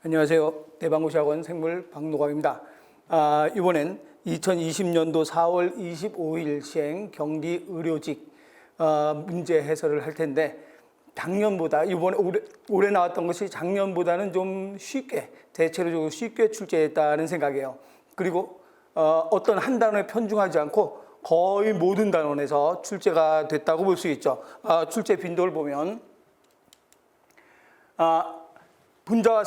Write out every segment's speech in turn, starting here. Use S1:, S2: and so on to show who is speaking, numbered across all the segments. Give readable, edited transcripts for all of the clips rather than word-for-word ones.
S1: 안녕하세요. 대방고시학원 생물 박노광입니다. 이번엔 2020년도 4월 25일 시행 경기 의료직 문제 해설을 할 텐데, 작년보다 이번에 올해 나왔던 것이 작년보다는 좀 쉽게, 대체로 쉽게 출제했다는 생각이에요. 그리고 어떤 한 단어에 편중하지 않고 거의 모든 단원에서 출제가 됐다고 볼 수 있죠. 출제 빈도를 보면 분자와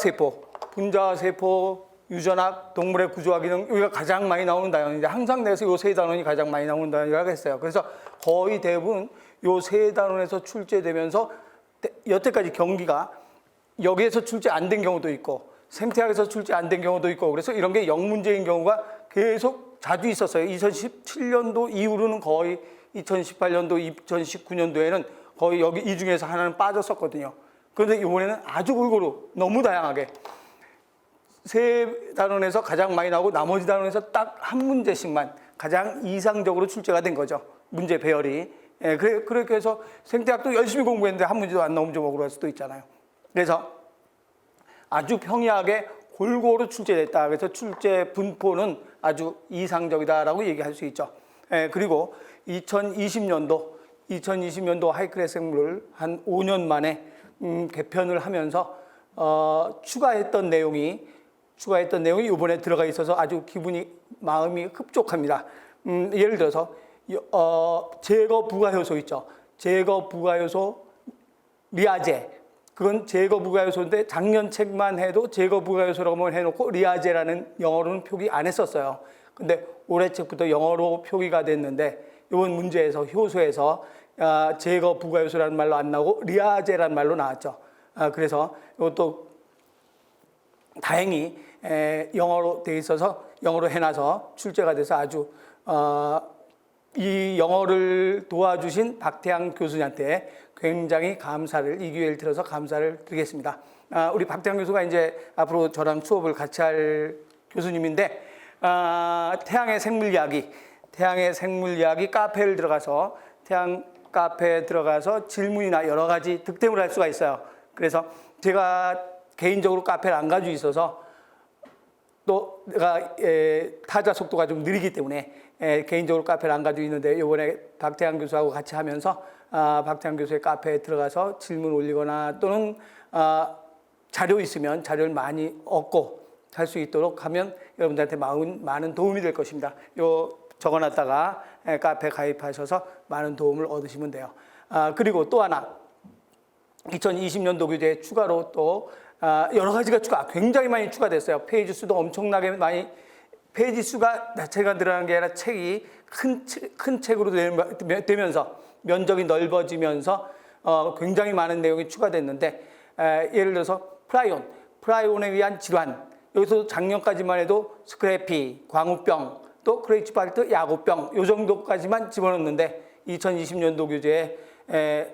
S1: 세포, 유전학, 동물의 구조학 기능, 여기가 가장 많이 나오는 단원인데, 항상 내에서 이 세 단원이 가장 많이 나오는 단원이라고 했어요. 그래서 거의 대부분 이 세 단원에서 출제되면서 여태까지 경기가 여기에서 출제 안 된 경우도 있고 생태학에서 출제 안 된 경우도 있고, 그래서 이런 게 영문제인 경우가 계속 자주 있었어요. 2017년도 이후로는 거의 2018년도, 2019년도에는 거의 여기 이 중에서 하나는 빠졌었거든요. 그런데 이번에는 아주 골고루 너무 다양하게 세 단원에서 가장 많이 나오고 나머지 단원에서 딱 한 문제씩만 가장 이상적으로 출제가 된 거죠. 문제 배열이. 그렇게 해서 생태학도 열심히 공부했는데 한 문제도 안 나오면 좀 억울할 수도 있잖아요. 그래서 아주 평이하게 골고루 출제됐다. 그래서 출제 분포는 아주 이상적이다라고 얘기할 수 있죠. 그리고 2020년도 하이클래스 생물을 한 5년 만에 개편을 하면서 추가했던 내용이 이번에 들어가 있어서 아주 마음이 흡족합니다. 예를 들어서 제거 부가 효소 있죠. 제거 부가 효소 리아제. 그건 제거 부가 효소인데 작년 책만 해도 제거 부가 효소라고 해놓고 리아제라는 영어로는 표기 안 했었어요. 근데 올해 책부터 영어로 표기가 됐는데, 이번 문제에서 효소에서 제거 부가 효소라는 말로 안 나오고 리아제라는 말로 나왔죠. 그래서 이것도 다행히 영어로 돼 있어서, 영어로 해놔서 출제가 돼서 아주 이 영어를 도와주신 박태양 교수님한테 굉장히 이 기회를 들어서 감사를 드리겠습니다. 우리 박태양 교수가 이제 앞으로 저랑 수업을 같이 할 교수님인데, 태양의 생물 이야기 카페를 들어가서 태양 카페에 들어가서 질문이나 여러 가지 득템을 할 수가 있어요. 그래서 제가 개인적으로 카페를 안 가지고 있어서, 또 내가 타자 속도가 좀 느리기 때문에 개인적으로 카페를 안 가지고 있는데, 이번에 박태양 교수하고 같이 하면서 박태양 교수의 카페에 들어가서 질문 올리거나 또는 자료 있으면 자료를 많이 얻고 할 수 있도록 하면 여러분들한테 많은 도움이 될 것입니다. 적어놨다가 카페 가입하셔서 많은 도움을 얻으시면 돼요. 그리고 또 하나, 2020년도 교재에 추가로 또 여러 가지가 굉장히 많이 추가됐어요. 페이지 수도 엄청나게 많이, 페이지 수가 자체가 늘어난 게 아니라 책이 큰 책으로 되면서 면적이 넓어지면서 굉장히 많은 내용이 추가됐는데, 예를 들어서 프라이온에 의한 질환, 여기서 작년까지만 해도 스크래피, 광우병, 또 크레이치발트, 야구병, 요 정도까지만 집어넣는데, 2020년도 교재에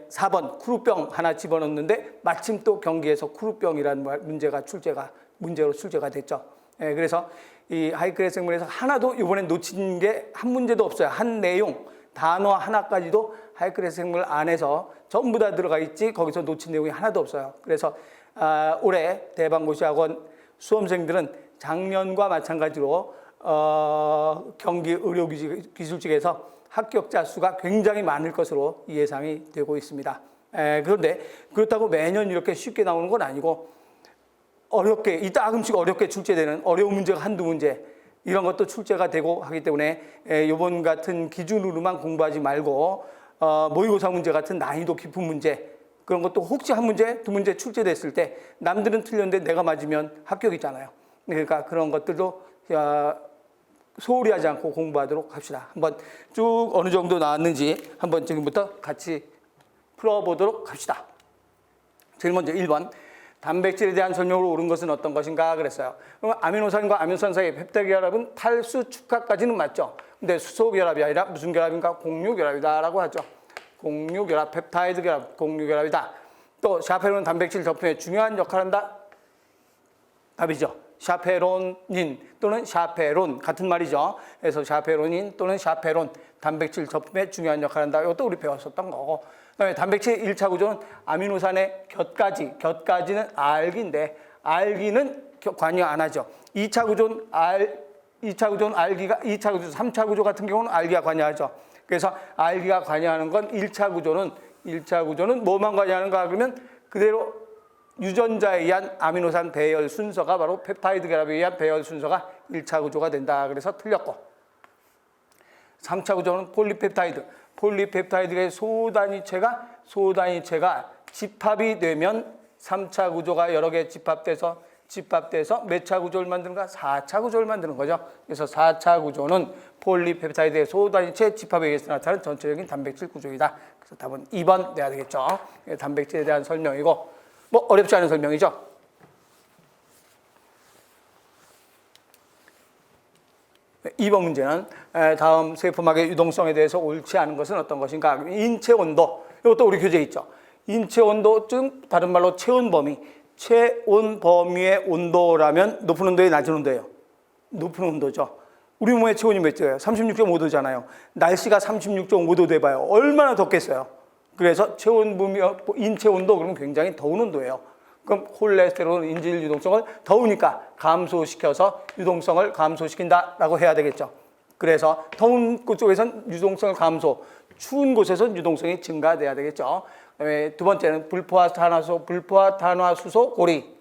S1: 4번 쿠루병 하나 집어넣는데 마침 또 경기에서 쿠루병이라는 문제로 출제가 됐죠. 그래서 이 하이클래스 생물에서 하나도 이번에 놓친 게 한 문제도 없어요. 한 내용, 단어 하나까지도 하이클래스 생물 안에서 전부 다 들어가 있지, 거기서 놓친 내용이 하나도 없어요. 그래서 올해 대방고시학원 수험생들은 작년과 마찬가지로 경기 의료기술직에서 합격자 수가 굉장히 많을 것으로 예상이 되고 있습니다. 그런데 그렇다고 매년 이렇게 쉽게 나오는 건 아니고, 가끔씩 어렵게 출제되는 어려운 문제가 한두 문제, 이런 것도 출제가 되고 하기 때문에 이번 같은 기준으로만 공부하지 말고 모의고사 문제 같은 난이도 깊은 문제, 그런 것도 혹시 한 문제, 두 문제 출제됐을 때 남들은 틀렸는데 내가 맞으면 합격이잖아요. 그러니까 그런 것들도 소홀히 하지 않고 공부하도록 합시다. 한번 쭉 어느 정도 나왔는지 한번 지금부터 같이 풀어보도록 합시다. 제일 먼저 1번, 단백질에 대한 설명으로 옳은 것은 어떤 것인가 그랬어요. 그럼 아미노산과 아미노산 사이의 펩타이드 결합은 탈수 축합까지는 맞죠. 근데 수소 결합이 아니라 무슨 결합인가? 공유 결합이다라고 하죠. 공유 결합, 펩타이드 결합, 공유 결합이다. 또 샤페론은 단백질 접근에 중요한 역할을 한다. 답이죠. 샤페론인 또는 샤페론 같은 말이죠. 그래서 샤페론인 또는 샤페론, 단백질 접근에 중요한 역할을 한다. 이것도 우리 배웠었던 거고. 그다음에 단백질 1차 구조는 아미노산의 곁가지는 알기인데, 알기는 관여 안 하죠. 2차 구조는 3차 구조 같은 경우는 알기가 관여하죠. 그래서 알기가 관여하는 건 1차 구조는 뭐만 관여하는가 그러면 그대로 유전자에 의한 아미노산 배열 순서가 바로 펩타이드 결합에 의한 배열 순서가 1차 구조가 된다. 그래서 틀렸고 3차 구조는 폴리펩타이드의 소단위체가 집합이 되면 3차 구조가 여러 개 집합돼서 몇 차 구조를 만드는가? 4차 구조를 만드는 거죠. 그래서 4차 구조는 폴리펩타이드의 소단위체 집합에 의해서 나타나는 전체적인 단백질 구조이다. 그래서 답은 2번 돼야 되겠죠. 단백질에 대한 설명이고 뭐 어렵지 않은 설명이죠. 이번 문제는 다음 세포막의 유동성에 대해서 옳지 않은 것은 어떤 것인가? 인체 온도. 이것도 우리 교재에 있죠. 인체 온도, 즉 다른 말로 체온 범위의 온도라면 높은 온도에 낮은 온도예요. 높은 온도죠. 우리 몸의 체온이 몇 도예요? 36.5도잖아요. 날씨가 36.5도 돼봐요. 얼마나 덥겠어요. 그래서 인체 온도 그러면 굉장히 더운 온도예요. 그럼 콜레스테롤 인질 유동성을 더우니까 감소시켜서 유동성을 감소시킨다라고 해야 되겠죠. 그래서 더운 쪽에선 유동성을 감소, 추운 곳에선 유동성이 증가돼야 되겠죠. 그다음에 두 번째는 불포화탄화수소 고리.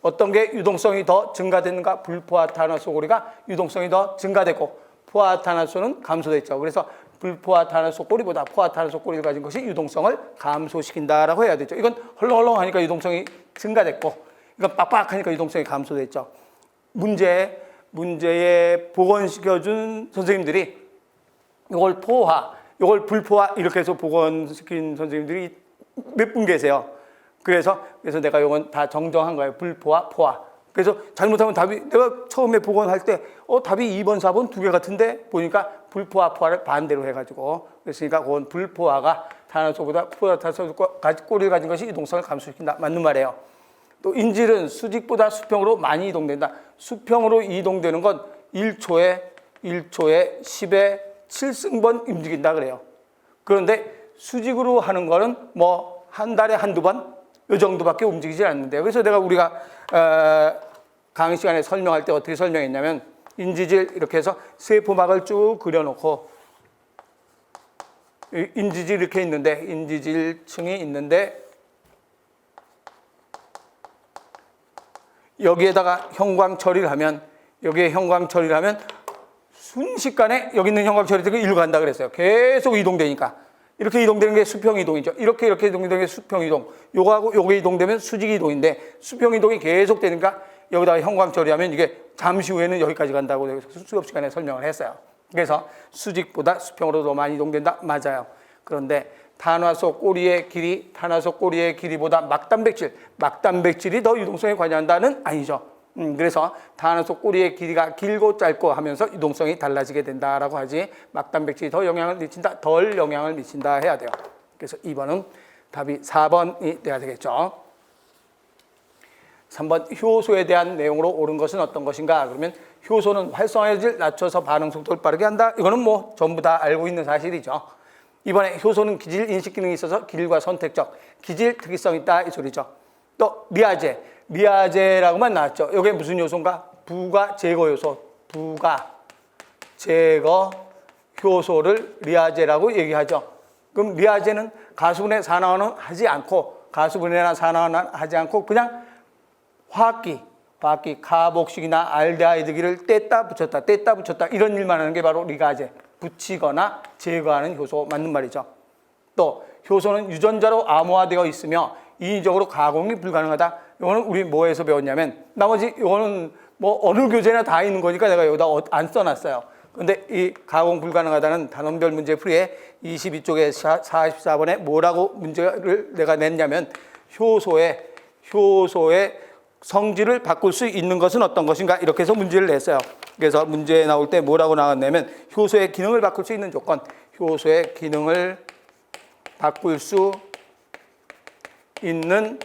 S1: 어떤 게 유동성이 더 증가됐는가? 불포화탄화수소 고리가 유동성이 더 증가됐고 포화탄화수소는 감소됐죠. 그래서 불포화탄화수소 고리보다 포화탄화수소 고리를 가진 것이 유동성을 감소시킨다라고 해야 되죠. 이건 헐렁헐렁하니까 유동성이 증가됐고 이건 빡빡하니까 유동성이 감소됐죠. 문제에 복원시켜준 선생님들이 이걸 불포화 이렇게 해서 복원시킨 선생님들이 몇 분 계세요. 그래서 내가 이건 다 정정한 거예요. 불포화, 포화. 그래서 잘못하면 답이 내가 처음에 복원할 때 답이 2번, 4번 두 개 같은데 보니까 불포화, 포화를 반대로 해가지고 그랬으니까 그건 불포화가 탄화수소보다 포화탄화수소 꼬리를 가진 것이 유동성을 감소시킨다. 맞는 말이에요. 또 인질은 수직보다 수평으로 많이 이동된다. 수평으로 이동되는 건 1초에 10의 7승번 움직인다 그래요. 그런데 수직으로 하는 거는 뭐 한 달에 한두 번 이 정도밖에 움직이지 않는데요. 그래서 우리가 강의 시간에 설명할 때 어떻게 설명했냐면 인지질 이렇게 해서 세포막을 쭉 그려놓고 인지질 이렇게 있는데 인지질층이 있는데 여기에다가 형광 처리를 하면 순식간에 여기 있는 형광 처리들이 일로 간다 그랬어요. 계속 이동되니까. 이렇게 이동되는 게 수평 이동이죠. 이렇게 이동되는 게 수평 이동. 요거하고 요게 이동되면 수직 이동인데 수평 이동이 계속 되니까 여기다가 형광 처리하면 이게 잠시 후에는 여기까지 간다고 수업 시간에 설명을 했어요. 그래서 수직보다 수평으로 더 많이 이동된다. 맞아요. 그런데 탄화소 꼬리의 길이보다 막단백질이 더 유동성에 관여한다는 아니죠. 그래서 탄화소 꼬리의 길이가 길고 짧고 하면서 유동성이 달라지게 된다라고 하지 막단백질이 덜 영향을 미친다 해야 돼요. 그래서 2번은 답이 4번이 돼야 되겠죠. 3번 효소에 대한 내용으로 옳은 것은 어떤 것인가? 그러면 효소는 활성화질을 낮춰서 반응 속도를 빠르게 한다. 이거는 뭐 전부 다 알고 있는 사실이죠. 이번에 효소는 기질 인식 기능이 있어서 길과 선택적, 기질 특이성이 있다 이 소리죠. 또 리아제라고만 나왔죠. 이게 무슨 요소인가? 부가 제거 요소. 부가 제거 효소를 리아제라고 얘기하죠. 그럼 리아제는 가수분해 산화는 하지 않고 그냥 화학기 카복식이나 알데하이드기를 뗐다 붙였다 이런 일만 하는 게 바로 리가제. 붙이거나 제거하는 효소 맞는 말이죠. 또 효소는 유전자로 암호화되어 있으며 인위적으로 가공이 불가능하다. 이거는 우리 뭐에서 배웠냐면 나머지 이거는 뭐 어느 교재나 다 있는 거니까 내가 여기다 안 써놨어요. 근데 이 가공 불가능하다는 단원별 문제 풀이에 22쪽에 44번에 뭐라고 문제를 내가 냈냐면 효소의 성질을 바꿀 수 있는 것은 어떤 것인가 이렇게 해서 문제를 냈어요. 그래서 문제 나올 때 뭐라고 나왔냐면 효소의 기능을 바꿀 수 있는 조건, 효소의 기능을 바꿀 수 있는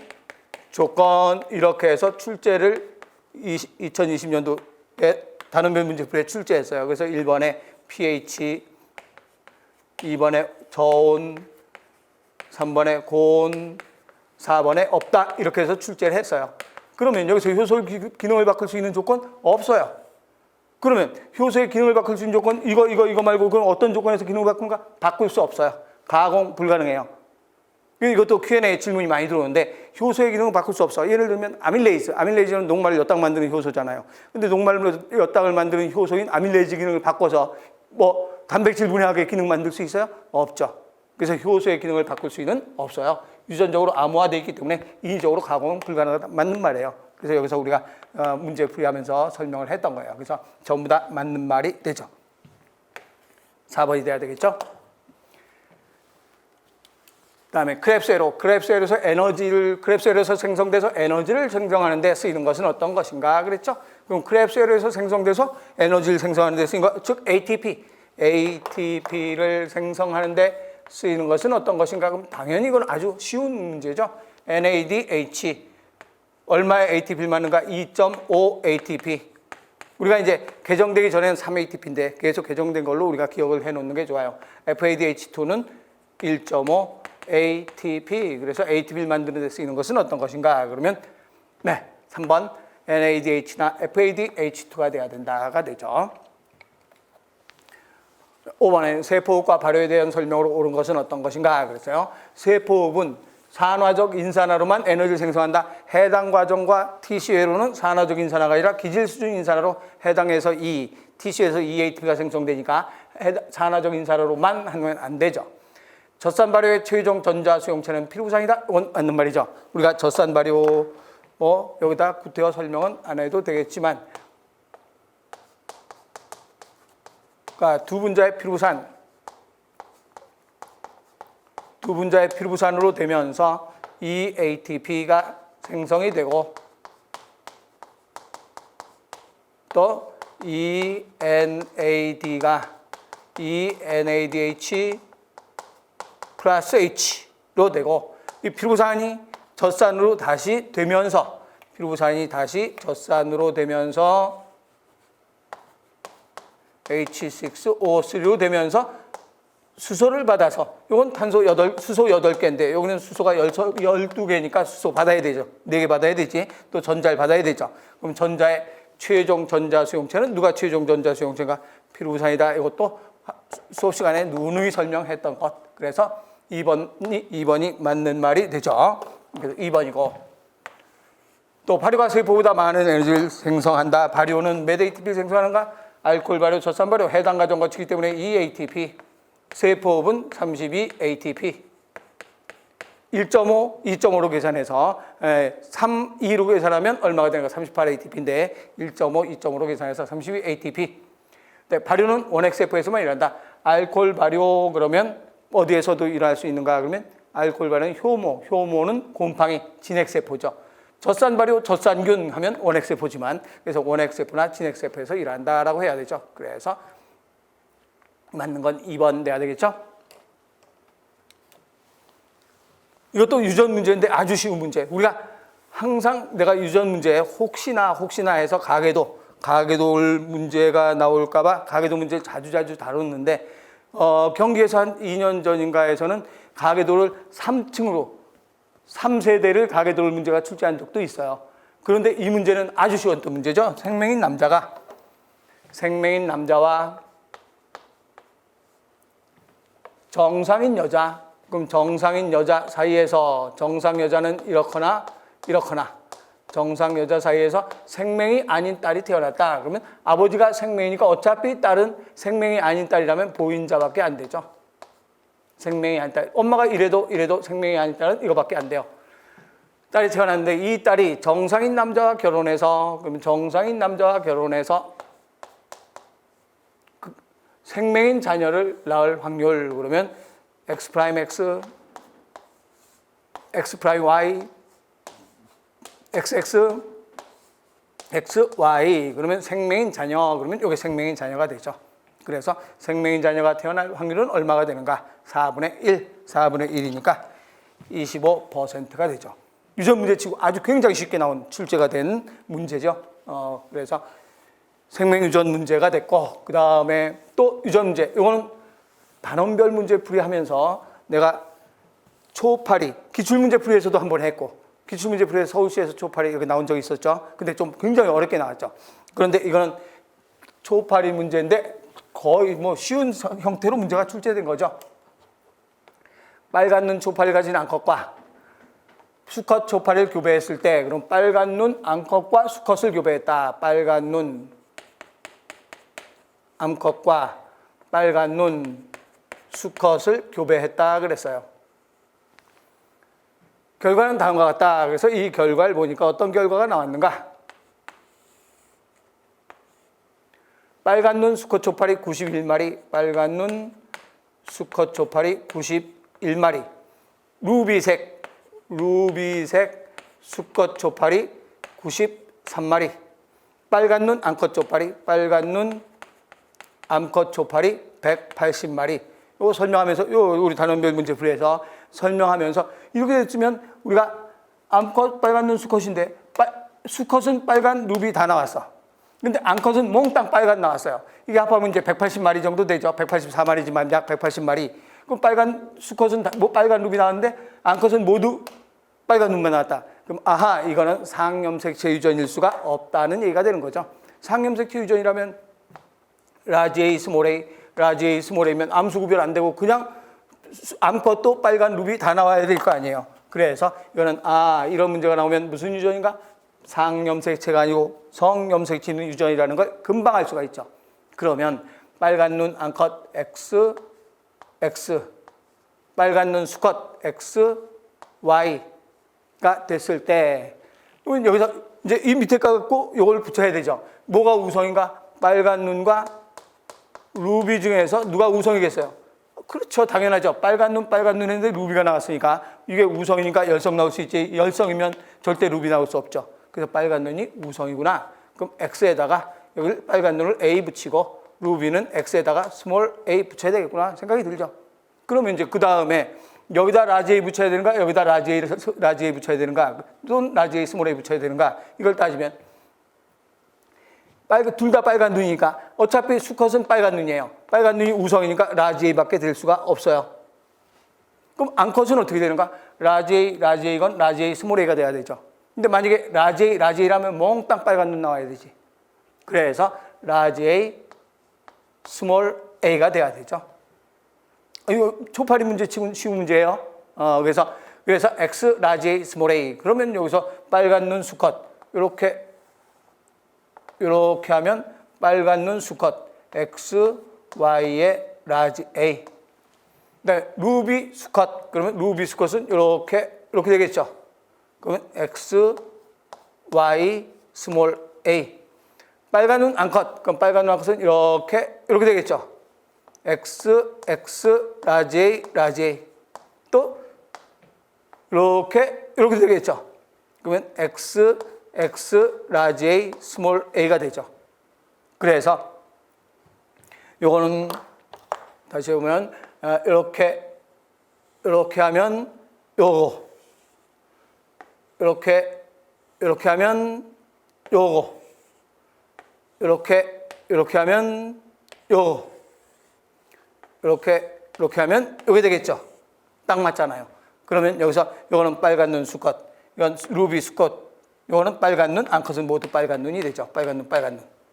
S1: 조건 이렇게 해서 출제를 2020년도에 단원별 문제풀이에 출제했어요. 그래서 1번에 pH, 2번에 저온, 3번에 고온, 4번에 없다. 이렇게 해서 출제를 했어요. 그러면 여기서 효소의 기능을 바꿀 수 있는 조건 없어요. 그러면 효소의 기능을 바꿀 수 있는 조건 이거 말고 그럼 어떤 조건에서 기능을 바꾼가? 바꿀 수 없어요. 가공 불가능해요. 이것도 Q&A 질문이 많이 들어오는데 효소의 기능을 바꿀 수 없어. 예를 들면 아밀레이즈는 녹말을 엿당 만드는 효소잖아요. 근데 녹말로 엿당을 만드는 효소인 아밀레이즈 기능을 바꿔서 뭐 단백질 분해하게 기능 만들 수 있어요? 없죠. 그래서 효소의 기능을 바꿀 수 있는 없어요. 유전적으로 암호화되어 있기 때문에 인위적으로 가공은 불가능하다. 맞는 말이에요. 그래서 여기서 우리가 문제 풀이하면서 설명을 했던 거예요. 그래서 전부 다 맞는 말이 되죠. 4번이 돼야 되겠죠? 그다음에 크랩스웨로에서 크랩스웨로에서 생성돼서 에너지를 생성하는 데 쓰이는 것은 어떤 것인가 그랬죠? 그럼 크랩스웨로에서 생성돼서 에너지를 생성하는 데 쓰이는 것, 즉 ATP를 생성하는 데 쓰이는 것은 어떤 것인가? 그럼 당연히 이건 아주 쉬운 문제죠. NADH 얼마의 ATP를 맞는가? 2.5 ATP. 우리가 이제 개정되기 전에는 3 ATP인데 계속 개정된 걸로 우리가 기억을 해놓는 게 좋아요. FADH2는 1.5 ATP. 그래서 ATP를 만드는 데 쓰이는 것은 어떤 것인가? 그러면 네, 3번 NADH나 FADH2가 돼야 된다가 되죠. 5번에 세포호흡과 발효에 대한 설명으로 옳은 것은 어떤 것인가 그랬어요. 세포호흡은 산화적 인산화로만 에너지를 생성한다. 해당 과정과 TC회로는 산화적 인산화가 아니라 기질 수준 인산화로 해당해서 TC에서 ATP가 생성되니까 산화적 인산화로만 하면 안 되죠. 젖산 발효의 최종 전자 수용체는 필요부산이다. 맞는 말이죠. 우리가 젖산 발효 여기다 구태여 설명은 안 해도 되겠지만 그러니까 두 분자의 피루부산으로 되면서 이 ATP가 생성이 되고 또 이 NADH 플러스 H로 되고 이 피루부산이 젖산으로 다시 되면서 H6O3로 되면서 수소를 받아서 이건 수소 8개인데 여기는 수소가 12개니까 수소 받아야 되죠. 4개 받아야 되지. 또 전자를 받아야 되죠. 그럼 전자의 최종 전자 수용체는 누가 최종 전자 수용체가 피루부산이다. 이것도 수업 시간에 누누이 설명했던 것. 그래서 2번이 맞는 말이 되죠. 그래서 2번이고 또 발효가 세포보다 많은 에너지를 생성한다. 발효는 몇 ATP를 생성하는가? 알코올 발효, 젖산 발효 해당 과정 거치기 때문에 2 ATP. 세포호흡은 32 ATP. 1.5, 2.5로 계산해서 3, 2로 계산하면 얼마가 되는가? 38 ATP인데 1.5, 2.5로 계산해서 32 ATP. 네, 발효는 원핵세포에서만 일어난다. 알코올 발효 그러면 어디에서도 일어날 수 있는가? 그러면 알코올 발효는 효모는 곰팡이, 진핵세포죠. 젖산 발효, 젖산균 하면 원핵세포지만 그래서 원핵세포나 진핵세포에서 일어난다라고 해야 되죠. 그래서 맞는 건 2번 돼야 되겠죠. 이것도 유전 문제인데 아주 쉬운 문제. 우리가 항상 내가 유전 문제에 혹시나 해서 가계도를 문제가 나올까봐 가계도 문제 자주 다뤘는데 경기에서 한 2년 전인가에서는 가계도를 3세대를 가계도를 문제가 출제한 적도 있어요. 그런데 이 문제는 아주 쉬웠던 문제죠. 생명인 남자와 정상인 여자. 그럼 정상인 여자 사이에서 정상 여자는 이렇거나 정상 여자 사이에서 생명이 아닌 딸이 태어났다. 그러면 아버지가 생명이니까 어차피 딸은 생명이 아닌 딸이라면 보인자밖에 안 되죠. 생명이 아닌 딸. 엄마가 이래도 생명이 아닌 딸은 이거밖에 안 돼요. 딸이 태어났는데 이 딸이 정상인 남자와 결혼해서 그러면 정상인 남자와 결혼해서 생명인 자녀를 낳을 확률 그러면 X'X, X'Y, XX, XY 그러면 생명인 자녀 그러면 이게 생명인 자녀가 되죠. 그래서 생명인 자녀가 태어날 확률은 얼마가 되는가? 4분의 1이니까 25%가 되죠. 유전 문제치고 아주 굉장히 쉽게 나온 출제가 된 문제죠. 그래서 생명 유전 문제가 됐고 그 다음에 또 유전 문제 이거는 단원별 문제 풀이하면서 내가 초파리, 기출문제 풀이에서도 한번 했고, 기출문제 풀이에서 서울시에서 초파리 이렇게 나온 적이 있었죠. 근데 좀 굉장히 어렵게 나왔죠. 그런데 이거는 초파리 문제인데 거의 뭐 쉬운 형태로 문제가 출제된 거죠. 빨간 눈 초파리를 가진 암컷과 수컷 초파리를 교배했을 때, 그럼 빨간 눈 암컷과 수컷을 교배했다. 빨간 눈 암컷과 빨간 눈 수컷을 교배했다 그랬어요. 결과는 다음과 같다. 그래서 이 결과를 보니까 어떤 결과가 나왔는가? 빨간 눈 수컷 초파리 91마리, 빨간 눈 수컷 초파리 91마리, 루비색 수컷 초파리 93마리, 빨간 눈 암컷 초파리, 빨간 눈 암컷 초파리 180마리. 이거 설명하면서, 요 우리 단원별 문제 풀이에서 설명하면서 이렇게 됐으면 우리가 암컷 빨간 눈 수컷인데 수컷은 빨간 루비 다 나왔어. 근데 암컷은 몽땅 빨간 나왔어요. 이게 합하면 이제 180마리 정도 되죠. 184마리지만 약 180마리. 그럼 빨간 수컷은 뭐 빨간 루비 나왔는데 암컷은 모두 빨간 눈만 나왔다. 그럼 아하, 이거는 상염색체 유전일 수가 없다는 얘기가 되는 거죠. 상염색체 유전이라면 라지 A, 스몰 A, 라지 A, 스몰 A면 암수 구별 안 되고 그냥 암컷도 빨간 루비 다 나와야 될 거 아니에요. 그래서 이거는 이런 문제가 나오면 무슨 유전인가? 상염색체가 아니고 성염색체 유전이라는 걸 금방 알 수가 있죠. 그러면 빨간 눈 암컷 X, 빨간 눈 수컷 X, Y가 됐을 때 여기서 이제 이 밑에 갖고 이걸 붙여야 되죠. 뭐가 우성인가? 빨간 눈과 루비 중에서 누가 우성이겠어요? 그렇죠. 당연하죠. 빨간 눈 했는데 루비가 나왔으니까 이게 우성이니까 열성 나올 수 있지. 열성이면 절대 루비 나올 수 없죠. 그래서 빨간 눈이 우성이구나. 그럼 X에다가 여기 빨간 눈을 A 붙이고 루비는 X에다가 스몰 A 붙여야 되겠구나 생각이 들죠. 그러면 이제 그 다음에 여기다 라지 A 붙여야 되는가? 여기다 라지 A 붙여야 되는가? 또는 라지 A 스몰 A 붙여야 되는가? 이걸 따지면 둘 다 빨간 눈이니까 어차피 수컷은 빨간 눈이에요. 빨간 눈이 우성이니까 라지 A밖에 될 수가 없어요. 그럼 암컷은 어떻게 되는가? 라지 A건 라지 A 스몰 A가 돼야 되죠. 근데 만약에 라지 A라면 몽땅 빨간 눈 나와야 되지. 그래서 라지 A 스몰 A가 돼야 되죠. 이거 초파리 문제 치고 쉬운 문제예요. 그래서 X 라지 A 스몰 A. 그러면 여기서 빨간 눈 수컷 이렇게 하면 빨간 눈 수컷 X, Y의 라지 A. 그다음에 루비 수컷. 그러면 루비 수컷은 이렇게 되겠죠. 그러면 X, Y, 스몰 A. 빨간 눈 암컷. 그럼 빨간 눈 암컷은 이렇게 되겠죠. X, 라지 A, 라지 A. 또 이렇게 되겠죠. 그러면 X, 라지 A, 스몰 A가 되죠. 그래서 요거는 다시 보면 이렇게 하면 요거 이렇게 하면 요거 이렇게 하면 요거 이렇게 하면 요게 되겠죠. 딱 맞잖아요. 그러면 여기서 요거는 빨간 눈 수컷, 이건 루비 수컷, 요거는 빨간 눈, 암컷은 모두 빨간 눈이 되죠. 빨간 눈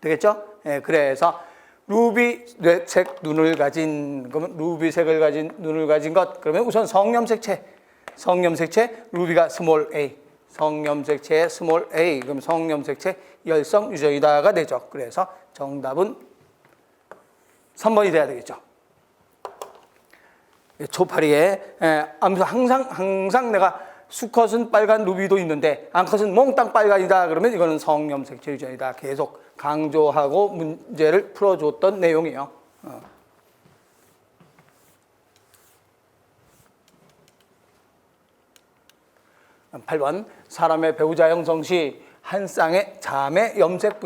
S1: 되겠죠? 예, 그래서 루비색 눈을 가진, 그러면 루비색을 가진 눈을 가진 것, 그러면 우선 성염색체 루비가 스몰 A, 성염색체의 스몰 A, 그럼 성염색체 열성 유전이다가 되죠. 그래서 정답은 3번이 돼야 되겠죠. 초파리에 항상 내가 수컷은 빨간 루비도 있는데 암컷은 몽땅 빨간이다. 그러면 이거는 성염색체 유전이다. 계속 강조하고 문제를 풀어줬던 내용이에요. 8번 사람의 배우자 형성 시 한 쌍의 자매 염색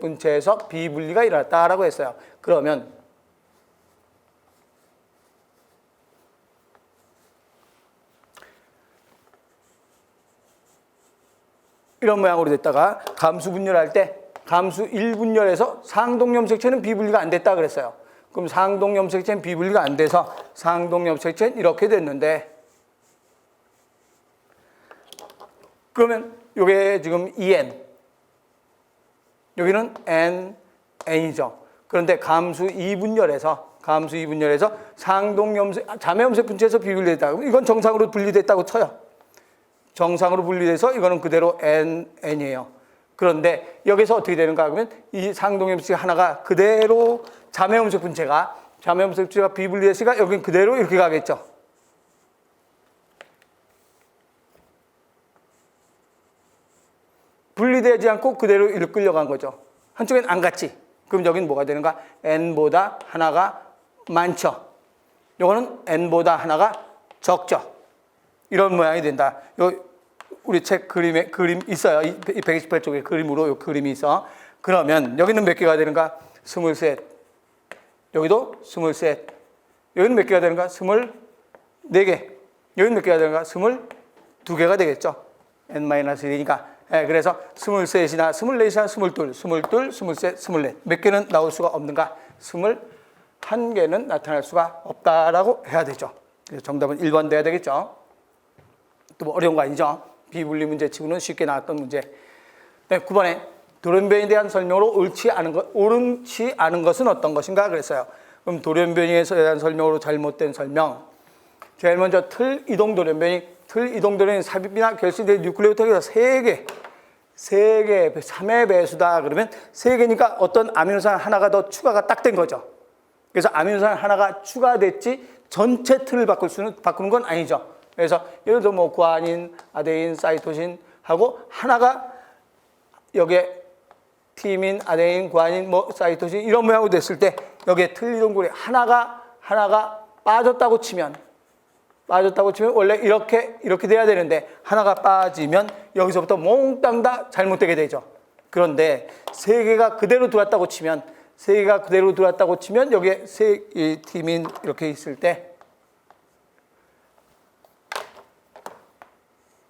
S1: 분체에서 비분리가 일어났다라고 했어요. 그러면 이런 모양으로 됐다가 감수 분열할 때 감수 1분열에서 상동 염색체는 비분리가 안 됐다 그랬어요. 그럼 상동염색체는 비분리가 안 돼서 상동염색체는 이렇게 됐는데, 그러면 요게 지금 EN, 여기는 N이죠. 그런데 감수 2분열에서 자매염색 분체에서 비분리됐다. 이건 정상으로 분리됐다고 쳐요. 정상으로 분리돼서 이거는 그대로 N이에요. 그런데 여기서 어떻게 되는가 하면 이 상동염색 하나가 그대로 자매염색 분체가 비분리됐으니까 여긴 그대로 이렇게 가겠죠. 분리되지 않고 그대로 이렇게 끌려간 거죠. 한쪽엔 안 갔지. 그럼 여기는 뭐가 되는가? N보다 하나가 많죠. 요거는 N보다 하나가 적죠. 이런 모양이 된다. 우리 책 그림 있어요. 128쪽에 그림으로 요 그림이 있어. 그러면 여기는 몇 개가 되는가? 23. 여기도 23. 여기는 몇 개가 되는가? 24개. 여기는 몇 개가 되는가? 22개가 되겠죠. N-1이니까. 그래서 23이나 24이나 22, 23, 24. 몇 개는 나올 수가 없는가? 21개는 나타날 수가 없다라고 해야 되죠. 그래서 정답은 1번 돼야 되겠죠. 또 뭐 어려운 거 아니죠. 비분리 문제 치고는 쉽게 나왔던 문제. 네, 9번에 돌연변이에 대한 설명으로 옳지 않은 것은 어떤 것인가 그랬어요. 그럼 돌연변이에 대한 설명으로 잘못된 설명. 제일 먼저 틀 이동 돌연변이. 틀 이동 돌연변이 삽입이나 결실된 뉴클레오타이드가 3개, 3의 배수다. 그러면 3개니까 어떤 아미노산 하나가 더 추가가 딱 된 거죠. 그래서 아미노산 하나가 추가됐지 전체 틀을 바꾸는 건 아니죠. 그래서 예를 들어 뭐 구아닌, 아데인, 사이토신 하고 하나가 여기에 티민, 아데인, 구아닌, 뭐 사이토신 이런 모양으로 됐을 때 여기에 틀 이동골이 하나가 빠졌다고 치면 원래 이렇게 돼야 되는데 하나가 빠지면 여기서부터 몽땅 다 잘못되게 되죠. 그런데 3개가 그대로 들어왔다고 치면 여기에 이 티민 이렇게 있을 때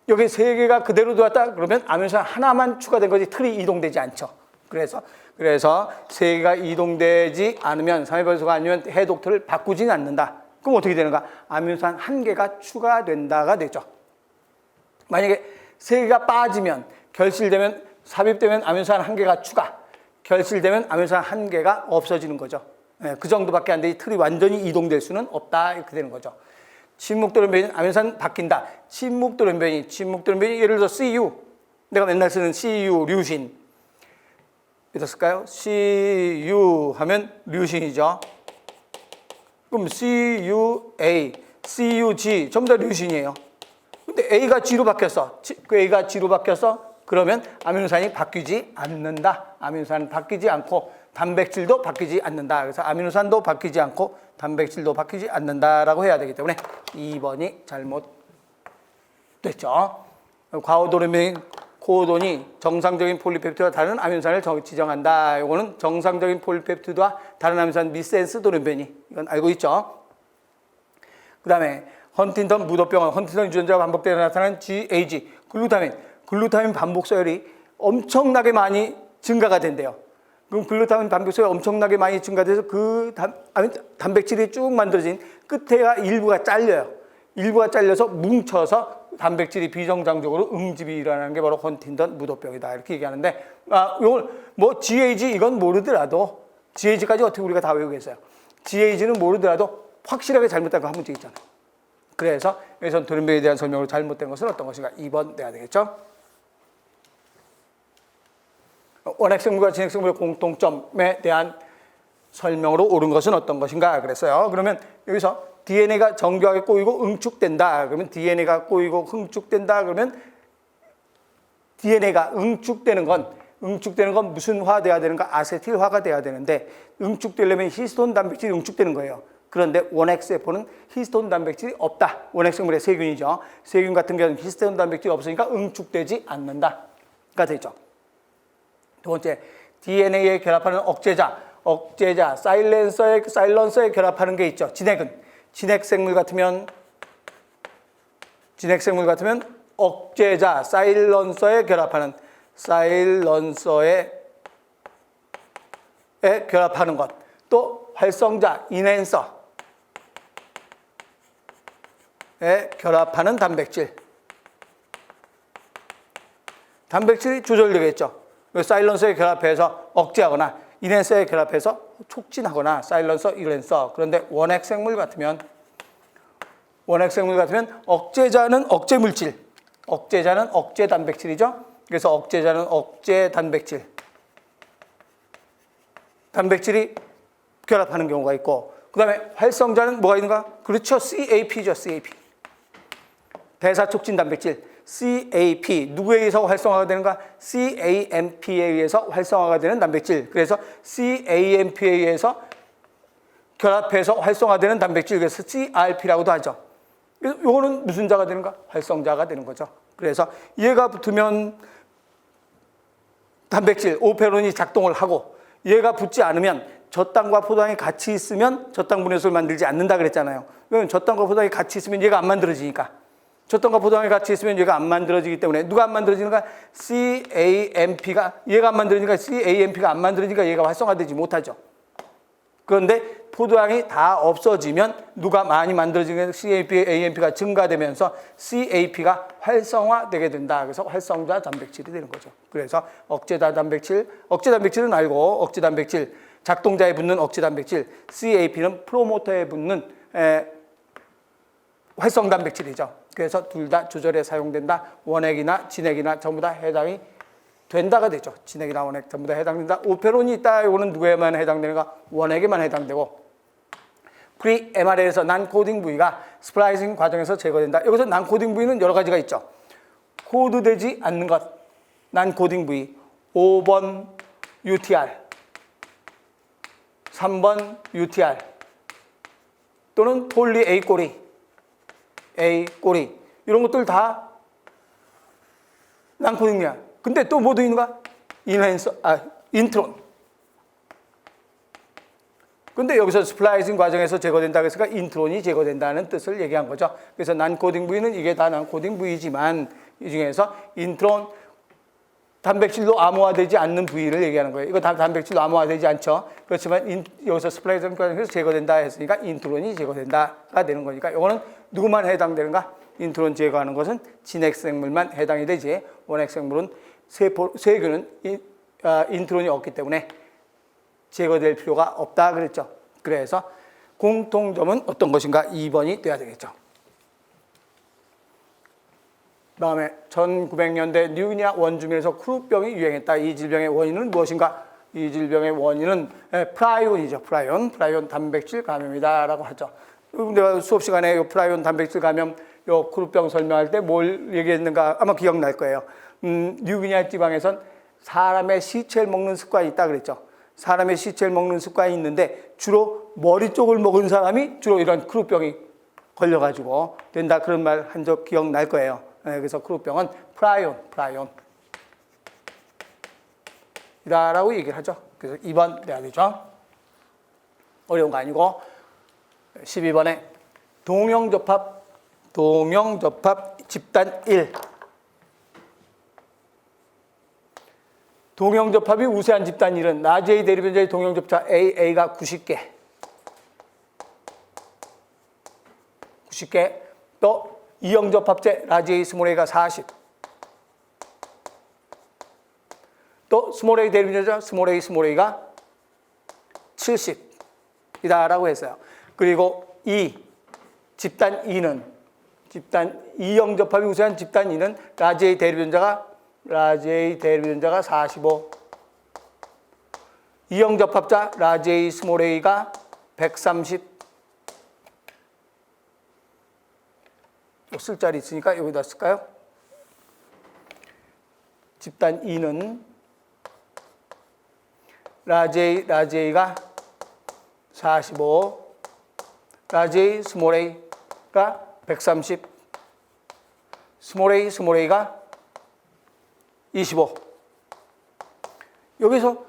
S1: 여기 3개가 그대로 들어왔다 그러면 아미노산 하나만 추가된 거지 틀이 이동되지 않죠. 그래서 3개가 이동되지 않으면 3의 배수가 아니면 해독틀을 바꾸지는 않는다. 그럼 어떻게 되는가? 아미노산 1개가 추가된다가 되죠. 만약에 3개가 빠지면 결실되면 삽입되면 아미노산 1개가 추가, 결실되면 아미노산 1개가 없어지는 거죠. 그 정도밖에 안 되지 틀이 완전히 이동될 수는 없다 이렇게 되는 거죠. 침묵돌연변이는 아미노산 바뀐다. 침묵돌연변이 예를 들어 CU, 내가 맨날 쓰는 CU 류신 여기다 쓸까요? CU 하면 류신이죠. 그럼 CUA, CUG 전부 다 류신이에요. 근데 A가 G로 바뀌었어. A가 G로 바뀌었어. 그러면 아미노산이 바뀌지 않는다. 아미노산은 바뀌지 않고 단백질도 바뀌지 않는다. 그래서 아미노산도 바뀌지 않고 단백질도 바뀌지 않는다라고 해야 되기 때문에 2번이 잘못됐죠. 과호돌연변이 코오돈이 정상적인 폴리펩티드와 다른 아미노산을 지정한다. 이거는 정상적인 폴리펩티드와 다른 아미노산 미센스 돌연변이. 이건 알고 있죠. 그 다음에 헌팅턴 무도병원, 헌팅턴 유전자가 반복되어 나타나는 GAG, 글루타민 반복 서열이 엄청나게 많이 증가가 된대요. 그럼 글루타민 반복 서열이 엄청나게 많이 증가돼서 그 단백질이 쭉 만들어진 끝에가 일부가 잘려요. 일부가 잘려서 뭉쳐서 단백질이 비정상적으로 응집이 일어나는 게 바로 헌팅턴 무도병이다. 이렇게 얘기하는데, 이걸 뭐 GAG 이건 모르더라도 GAG까지 어떻게 우리가 다 외우겠어요? GAG는 모르더라도 확실하게 잘못된 거 한 문제 있잖아요. 그래서 여기서 돌연변이에 대한 설명으로 잘못된 것은 어떤 것인가? 2번 내야 되겠죠? 원핵생물과 진핵생물의 공통점에 대한 설명으로 옳은 것은 어떤 것인가? 그랬어요. 그러면 여기서 DNA가 정교하게 꼬이고 응축된다. 그러면 DNA가 꼬이고 응축된다. 그러면 DNA가 응축되는 건 무슨 화 돼야 되는가? 아세틸화가 돼야 되는데 응축되려면 히스톤 단백질이 응축되는 거예요. 그런데 원핵세포는 히스톤 단백질이 없다. 원핵생물의 세균이죠. 세균 같은 경우는 히스톤 단백질이 없으니까 응축되지 않는다가 되죠. 두 번째, DNA에 결합하는 억제자, 사일런서에 결합하는 게 있죠. 진핵생물 같으면 억제자, 사일런서에 결합하는 결합하는 것. 또 활성자, 인핸서에 결합하는 단백질. 단백질이 조절되겠죠. 사일런서에 결합해서 억제하거나 인핸서에 결합해서 촉진하거나 사일런서, 인핸서. 그런데 원핵생물 같으면 억제자는 억제 물질, 억제자는 억제 단백질이죠. 그래서 억제자는 억제 단백질. 단백질이 결합하는 경우가 있고, 그 다음에 활성자는 뭐가 있는가? 그렇죠. CAP죠. CAP. 대사촉진 단백질. CAP. 누구에 의해서 활성화가 되는가? CAMP에 의해서 활성화가 되는 단백질. 그래서 CAMP에 의해서 결합해서 활성화되는 단백질. 그래서 CRP라고도 하죠. 그래서 이거는 무슨 자가 되는가? 활성자가 되는 거죠. 그래서 얘가 붙으면 단백질, 오페론이 작동을 하고, 얘가 붙지 않으면 젖당과 포도당이 같이 있으면 젖당분해소를 만들지 않는다 그랬잖아요. 왜냐면 젖당과 포도당이 같이 있으면 얘가 안 만들어지니까. 젖당과 포도당이 같이 있으면 얘가 안 만들어지기 때문에 누가 안 만들어지는가? CAMP가, 얘가 안 만들어지니까 CAMP가 안 만들어지니까 얘가 활성화되지 못하죠. 그런데 포도당이 다 없어지면 누가 많이 만들어지면 CAMP가 증가되면서 CAP가 활성화되게 된다. 그래서 활성자 단백질이 되는 거죠. 그래서 억제자 단백질, 억제 단백질은 알고, 억제 단백질, 작동자에 붙는 억제 단백질, CAP는 프로모터에 붙는 활성 단백질이죠. 그래서 둘 다 조절에 사용된다. 원핵이나 진핵이나 전부 다 해당이 된다가 되죠. 진핵이나 원핵 전부 다 해당된다. 오페론이 있다. 이거는 누구에만 해당되는가? 원핵에만 해당되고, 프리 mRNA에서 난코딩 부위가 스플라이싱 과정에서 제거된다. 여기서 난코딩 부위는 여러 가지가 있죠. 코드되지 않는 것, 난코딩 부위. 5번 UTR, 3번 UTR, 또는 폴리 A 꼬리, A 꼬리. 이런 것들 다 난코딩이야. 근데 또 뭐 있는가? 인트론. 근데 여기서 스플라이싱 과정에서 제거된다 그래서 인트론이 제거된다는 뜻을 얘기한 거죠. 그래서 난코딩 부위는 이게 다 난코딩 부위지만 이 중에서 인트론, 단백질로 암호화되지 않는 부위를 얘기하는 거예요. 이거 다 단백질로 암호화되지 않죠. 그렇지만 여기서 스플라이싱 과정에서 제거된다 했으니까 인트론이 제거된다가 되는 거니까 이거는 누구만 해당되는가? 인트론 제거하는 것은 진핵생물만 해당이 되지, 원핵생물은 세균은 인트론이 없기 때문에 제거될 필요가 없다 그랬죠. 그래서 공통점은 어떤 것인가? 2번이 돼야 되겠죠. 다음에 1900년대 뉴기니아 원주민에서 크루병이 유행했다. 이 질병의 원인은 무엇인가? 이 질병의 원인은 프라이온이죠. 프라이온 단백질 감염이다 라고 하죠. 내가 수업 시간에 이 프라이온 단백질 감염, 요 크루병 설명할 때 뭘 얘기했는가 아마 기억날 거예요. 뉴기니아 지방에선 사람의 시체를 먹는 습관이 있다 그랬죠. 사람의 시체를 먹는 습관이 있는데 주로 머리 쪽을 먹은 사람이 주로 이런 크루병이 걸려가지고 된다, 그런 말 한 적 기억날 거예요. 그래서 크루병은 프라이온 이다라고 얘기를 하죠. 그래서 2번 돼야 되죠. 어려운 거 아니고. 12번에 동형접합 집단 1. 동형접합이 우세한 집단 1은 라지 A 대리변자의 동형접합 A가 90개. 또 이형접합제 라지 A 스몰 A가 40. 또 스몰 A 대리변자 스몰 A가 70이다라고 했어요. 그리고 집단 2는 집단 이형접합이 우세한 집단 2는 라지 A 대리변자가 45, 이형접합자 라지 A 스몰 A가 130. 쓸 자리 있으니까 여기다 쓸까요? 집단 2는 라지 A가 45, 라지 A 스몰 A가 130, 스몰 A가 25. 여기서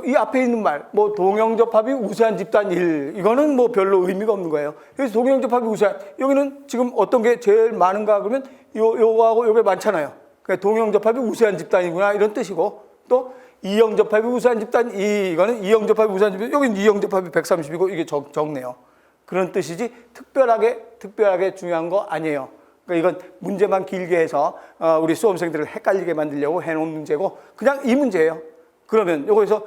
S1: 이 앞에 있는 말, 뭐 동형접합이 우세한 집단 1, 이거는 뭐 별로 의미가 없는 거예요. 그래서 동형접합이 우세한, 여기는 지금 어떤 게 제일 많은가 그러면 요거하고 요게 많잖아요. 그러니까 동형접합이 우세한 집단이구나 이런 뜻이고, 또 이형 접합이 우수한 집단 이거는 이형 접합이 우수한 집단 여기는 이형 접합이 130이고 이게 적네요. 그런 뜻이지 특별하게 중요한 거 아니에요. 그러니까 이건 문제만 길게 해서 우리 수험생들을 헷갈리게 만들려고 해놓은 문제고 그냥 이 문제예요. 그러면 여기서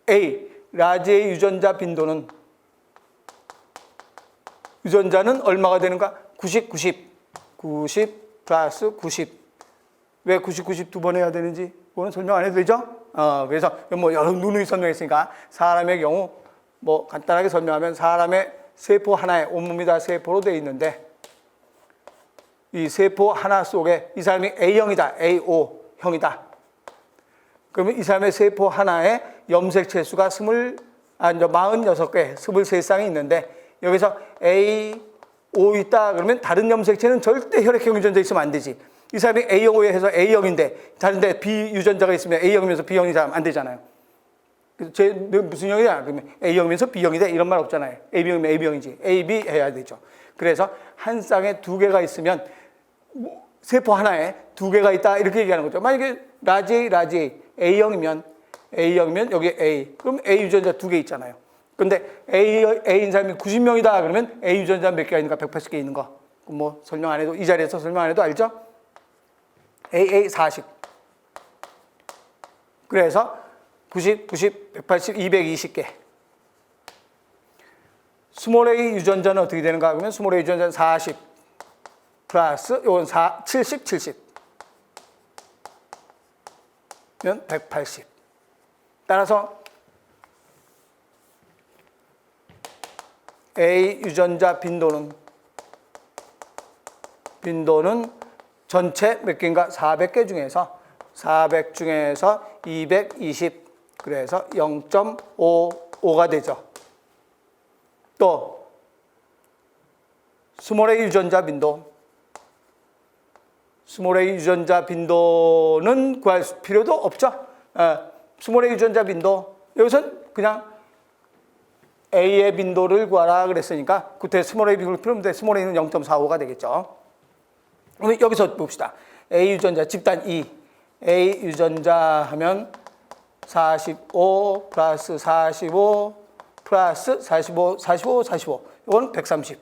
S1: A 라지의 유전자 빈도는 유전자는 얼마가 되는가? 90 플러스 90. 왜 90 두 번 해야 되는지 그거는 설명 안 해도 되죠? 그래서 뭐 여러 누누이 설명했으니까 사람의 경우 뭐 간단하게 설명하면 사람의 세포 하나에 온몸이 다 세포로 되어 있는데 이 세포 하나 속에 이 사람이 A형이다, AO형이다. 그러면 이 사람의 세포 하나에 염색체 수가 46개, 23쌍이 있는데 여기서 AO 있다 그러면 다른 염색체는 절대 혈액형 유전자 있으면 안 되지. 이 사람이 A형에 해서 A형인데 다른데 B 유전자가 있으면 A형이면서 B형이 안 되잖아요. 그래서 무슨 형이냐? 그러면 A형이면서 B형이 돼 이런 말 없잖아요. AB형이면 AB형이지. AB 해야 되죠. 그래서 한 쌍에 두 개가 있으면 세포 하나에 두 개가 있다 이렇게 얘기하는 거죠. 만약에 라지 A형이면 여기 A 그럼 A 유전자 두 개 있잖아요. 근데 A인 사람이 90명이다 그러면 A 유전자 몇 개가 있는가? 180개 있는 거. 뭐 설명 안 해도 이 자리에서 설명 안 해도 알죠? AA 40. 그래서 90, 180, 220개. 스몰 A 유전자는 어떻게 되는가? 그러면 스몰 A 유전자는 40 플러스 이건 70. 면 180. 따라서 A 유전자 빈도는 전체 몇 개인가? 400개 중에서 400 중에서 220 그래서 0.55가 되죠. 또 스몰 A 유전자 빈도는 구할 필요도 없죠. 스몰 A 유전자 빈도 여기서는 그냥 A의 빈도를 구하라 그랬으니까 그때 스몰 A 빈도를 풀면 스몰 A는 0.45가 되겠죠. 그럼 여기서 봅시다. A 유전자 집단 E A 유전자 하면 45 플러스 45 플러스 45 이건 130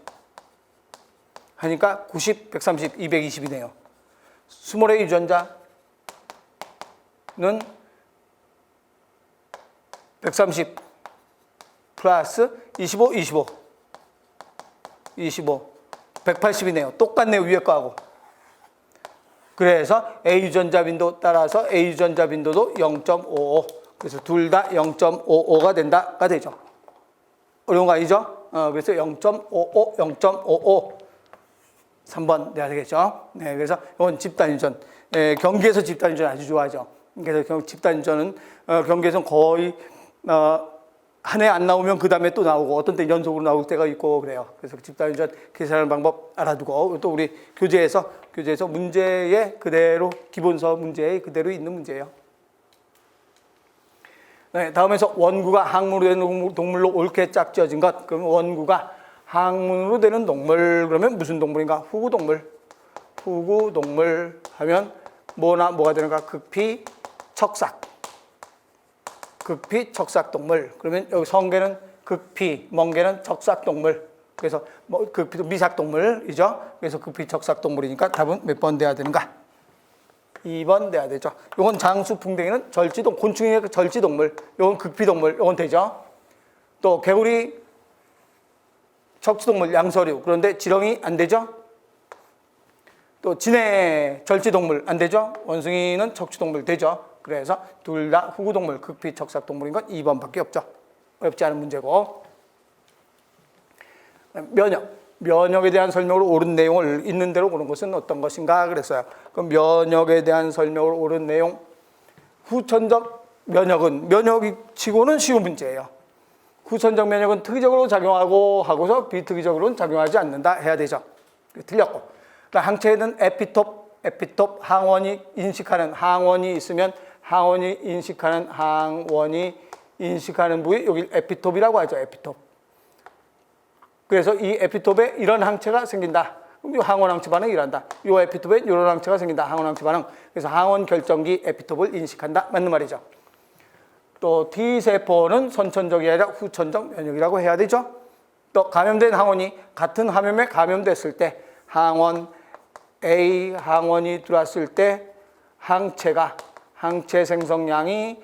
S1: 하니까 90, 130, 220이네요. 스몰 A 유전자는 130 플러스 25, 180이네요. 똑같네요. 위에 거하고. 그래서 A 유전자 빈도 따라서 A 유전자 빈도도 0.55. 그래서 둘 다 0.55가 된다가 되죠. 어려운 거 아니죠? 그래서 0.55. 3번 돼야 되겠죠. 네, 그래서 이건 집단 유전. 경기에서 집단 유전 아주 좋아하죠. 그래서 집단 유전은 경기에서 거의 한 해 안 나오면 그 다음에 또 나오고 어떤 때 연속으로 나올 때가 있고 그래요. 그래서 집단 유전 계산하는 방법 알아두고 또 우리 교재에서 문제에 그대로 기본서 문제에 그대로 있는 문제예요. 네, 다음에서 원구가 항문으로 되는 동물로 옳게 짝지어진 것. 그러면 원구가 항문으로 되는 동물 그러면 무슨 동물인가? 후구동물 하면 뭐가 되는가? 극피 척삭동물. 그러면 여기 성게는 극피, 멍게는 척삭동물. 그래서 뭐 극피도 미삭동물이죠. 그래서 극피 척삭동물이니까 답은 몇 번 돼야 되는가? 2번 돼야 되죠. 이건 장수풍뎅이는 곤충의 절지동물. 이건 극피동물. 이건 되죠. 또 개구리 척추동물 양서류. 그런데 지렁이 안 되죠. 또 진해 절지동물 안 되죠. 원숭이는 척추동물 되죠. 그래서 둘 다 후구동물, 극피 척삭동물인 건 2번밖에 없죠. 어렵지 않은 문제고. 면역에 대한 설명으로 옳은 내용을 있는 대로 보는 것은 어떤 것인가 그랬어요. 그럼 면역에 대한 설명으로 옳은 내용. 후천적 면역은 면역이 치고는 쉬운 문제예요. 후천적 면역은 특이적으로 작용하고 하고서 비특이적으로는 작용하지 않는다 해야 되죠. 틀렸고. 그러니까 항체에는 에피톱 항원이 인식하는 항원이 있으면 항원이 인식하는 부위 여기 에피톱이라고 하죠. 에피톱. 그래서 이 에피톱에 이런 항체가 생긴다. 그럼 이 항원 항체 반응이 일한다. 이 에피톱에 이런 항체가 생긴다. 항원 항체 반응. 그래서 항원 결정기 에피톱을 인식한다. 맞는 말이죠. 또 T세포는 선천적이 아니라 후천적 면역이라고 해야 되죠. 또 감염된 항원이 같은 감염에 감염됐을 때 항원 A 항원이 들어왔을 때 항체 생성량이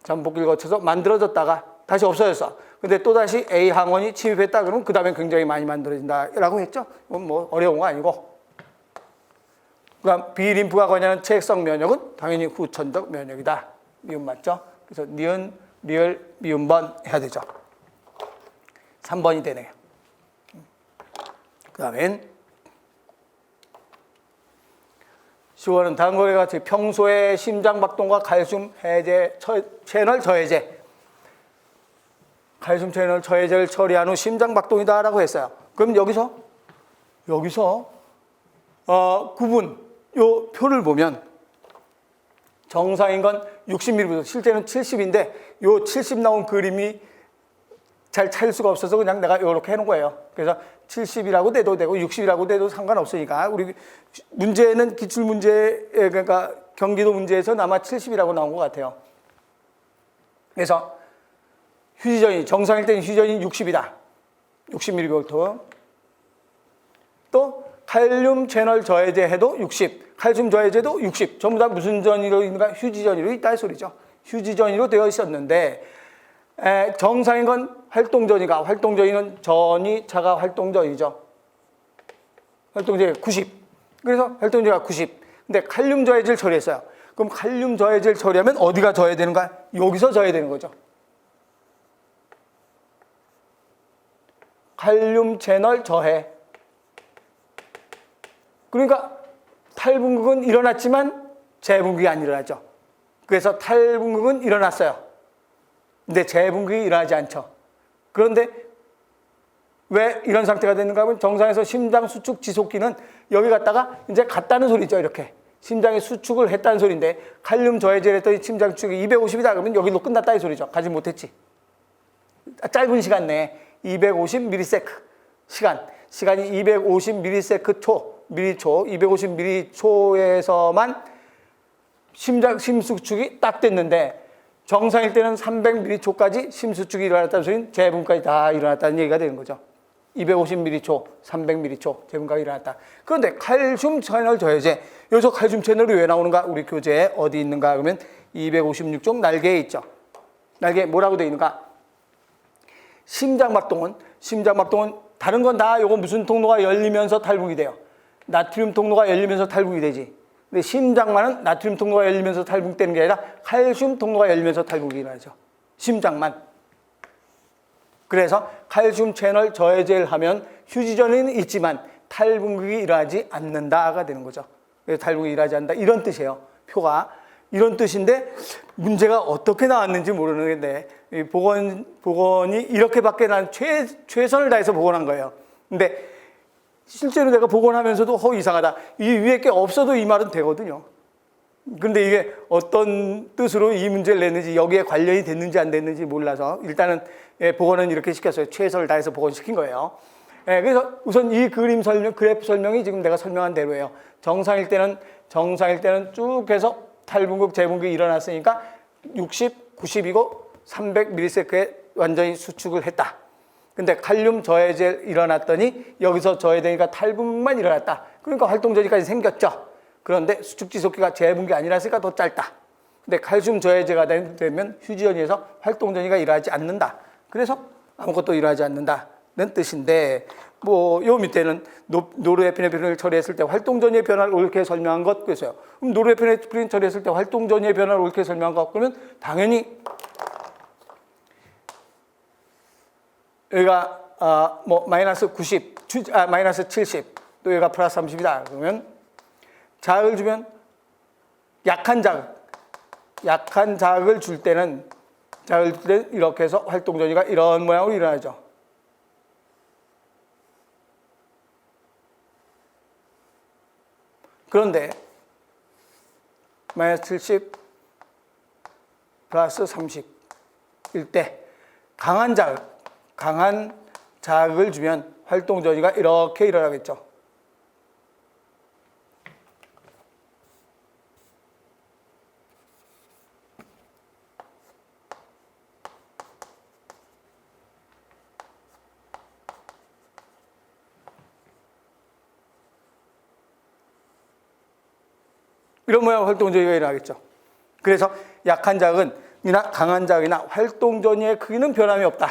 S1: 잠복기를 거쳐서 만들어졌다가 다시 없어졌어. 근데 또다시 A 항원이 침입했다 그러면 그 다음에 굉장히 많이 만들어진다라고 했죠. 뭐 어려운 거 아니고. 그다음 비림프가 관여하는 체액성 면역은 당연히 후천적 면역이다. 미음 맞죠? 그래서 니은, 리을, 미음번 해야 되죠. 3번이 되네요. 그 다음엔 10월은 다른 것과 같이 평소에 심장박동과 칼슘 해제, 채널 저해제, 칼슘 채널 저해제를 처리한 후 심장박동이다라고 했어요. 그럼 여기서 구분, 요 표를 보면 정상인 건 60ml, 실제는 70인데 요 70 나온 그림이 잘 찾을 수가 없어서 그냥 내가 이렇게 해놓은 거예요. 그래서 70이라고 내도 되고 60이라고 내도 상관없으니까 우리 문제는 기출문제, 그러니까 경기도 문제에서는 아마 70이라고 나온 것 같아요. 그래서 휴지전이, 정상일 때는 휴지전이 60이다. 60ml. 또 칼륨 채널 저해제 해도 60, 칼슘 저해제도 60. 전부 다 무슨 전이로 있는가? 휴지전이로 있다 이 소리죠. 휴지전이로 되어 있었는데 정상인 건 활동전이가, 활동전이는 전이 차가 활동전이죠. 활동전이 90. 그래서 활동전이가 90. 근데 칼륨 저해제를 처리했어요. 그럼 칼륨 저해제를 처리하면 어디가 저해되는가? 여기서 저해되는 거죠. 칼륨 채널 저해. 그러니까 탈분극은 일어났지만 재분극이 안 일어나죠. 그래서 탈분극은 일어났어요. 근데 재분극이 일어나지 않죠. 그런데 왜 이런 상태가 됐는가 하면 정상에서 심장 수축 지속기는 여기 갔다가 이제 갔다는 소리죠. 이렇게 심장에 수축을 했다는 소리인데 칼륨 저해제를 했더니 심장 수축이 250이다 그러면 여기로 끝났다 이 소리죠. 가지 못했지. 짧은 시간 내에 250mS 시간이 250mS 초, 밀리초, 250mS/초에서만 심수축이 딱 됐는데 정상일 때는 300mS/초까지 심수축이 일어났다는 소리는 재분까지 다 일어났다는 얘기가 되는 거죠. 250mS/초, 300mS/초 재분까지 일어났다. 그런데 칼슘 채널 저해제, 여기서 칼슘 채널이 왜 나오는가? 우리 교재에 어디 있는가? 그러면 256쪽 날개에 있죠. 날개에 뭐라고 되어 있는가? 심장박동은 다른 건 다 요거 무슨 통로가 열리면서 탈북이 돼요. 나트륨 통로가 열리면서 탈북이 되지. 근데 심장만은 나트륨 통로가 열리면서 탈북되는 게 아니라 칼슘 통로가 열리면서 탈북이 일어나죠. 심장만. 그래서 칼슘 채널 저해제를 하면 휴지전에는 있지만 탈북이 일어나지 않는다가 되는 거죠. 그래서 탈북이 일어나지 않는다 이런 뜻이에요. 표가 이런 뜻인데 문제가 어떻게 나왔는지 모르는데 복원이 이렇게밖에 난 최선을 다해서 복원한 거예요. 근데 실제로 내가 복원하면서도 이상하다. 이 위에 게 없어도 이 말은 되거든요. 근데 이게 어떤 뜻으로 이 문제를 냈는지 여기에 관련이 됐는지 안 됐는지 몰라서 일단은 복원은 이렇게 시켰어요. 최선을 다해서 복원시킨 거예요. 그래서 우선 이 그림 설명, 그래프 설명이 지금 내가 설명한 대로예요. 정상일 때는 쭉 해서 탈분극, 재분극이 일어났으니까 60, 90이고 300mS에 완전히 수축을 했다. 근데 칼륨 저해제 일어났더니 여기서 저해되니까 탈분만 일어났다. 그러니까 활동저지까지 생겼죠. 그런데 수축지속기가 재분기 아니라서니까 더 짧다. 근데 칼슘 저해제가 되면 휴지전이에서 활동전이가 일어나지 않는다. 그래서 아무것도 일어나지 않는다는 뜻인데 요 밑에는 노르에피네프린을 처리했을 때 활동전이의 변화를 옳게 설명한 것 그래서요. 그럼 노르에피네프린 처리했을 때 활동전이의 변화를 옳게 설명한 것 그러면 당연히 여기가 마이너스 90, 마이너스 70, 또 여기가 플러스 30이다. 그러면 자극을 주면 약한 자극을 줄 때는 이렇게 해서 활동전이가 이런 모양으로 일어나죠. 그런데 마이너스 70 플러스 30일 때 강한 자극을 주면 활동전이가 이렇게 일어나겠죠. 이런 모양 활동전이가 일어나겠죠. 그래서 약한 자극이나 강한 자극이나 활동전이의 크기는 변함이 없다.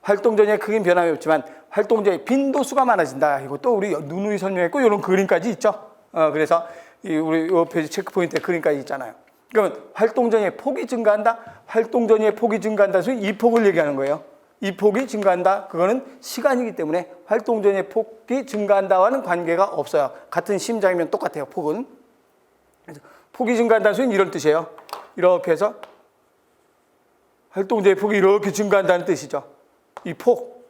S1: 활동전이의 크기는 변함이 없지만 활동전의 빈도수가 많아진다. 이것도 우리 누누이 설명했고 이런 그림까지 있죠. 그래서 우리 이 페이지 체크포인트에 그림까지 있잖아요. 그러면 활동전의 폭이 증가한다. 활동전의 폭이 증가한다. 그래서 이 폭을 얘기하는 거예요. 이 폭이 증가한다. 그거는 시간이기 때문에 활동전의 폭이 증가한다와는 관계가 없어요. 같은 심장이면 똑같아요. 폭은. 그래서 폭이 증가한다는 소리는 이런 뜻이에요. 이렇게 해서 활동전의 폭이 이렇게 증가한다는 뜻이죠. 이 폭,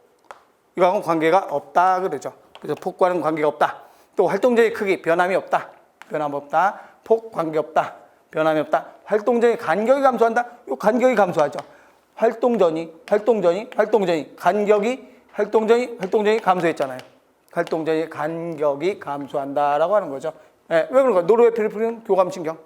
S1: 이거하고는 관계가 없다 그러죠. 그래서 폭과는 관계가 없다. 또 활동전의 크기, 변함이 없다. 변함 없다. 폭, 관계 없다. 변함이 없다. 활동전의 간격이 감소한다. 이 간격이 감소하죠. 활동전이 활동전이 감소했잖아요. 활동전이 간격이 감소한다라고 하는 거죠. 왜 그런가? 노르에피네프린 교감신경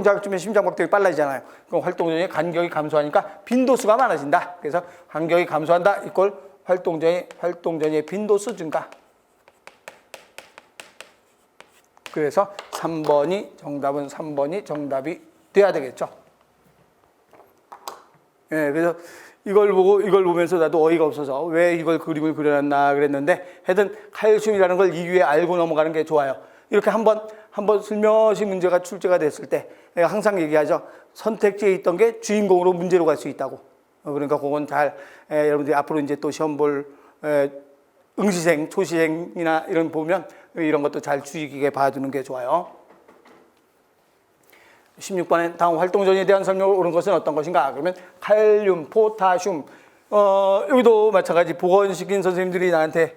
S1: 자극 주면 심장박동이 빨라지잖아요. 그럼 활동전의 간격이 감소하니까 빈도수가 많아진다. 그래서 간격이 감소한다 이꼴 활동전의 빈도수 증가. 그래서 3번이 정답이 돼야 되겠죠. 그래서 이걸 보면서 나도 어이가 없어서 왜 이걸 그림을 그려놨나 그랬는데 하여튼 칼슘이라는 걸 이 위에 알고 넘어가는 게 좋아요. 이렇게 한번 슬며시 문제가 출제가 됐을 때 내가 항상 얘기하죠. 선택지에 있던 게 주인공으로 문제로 갈 수 있다고. 그러니까 그건 잘 여러분들이 앞으로 이제 또 시험 볼 응시생, 초시생이나 이런 보면 이런 것도 잘 주의 깊게 봐주는 게 좋아요. 16번에 다음 활동전에 대한 설명을 옳은 것은 어떤 것인가? 그러면 칼륨, 포타슘. 여기도 마찬가지 보건시킨 선생님들이 나한테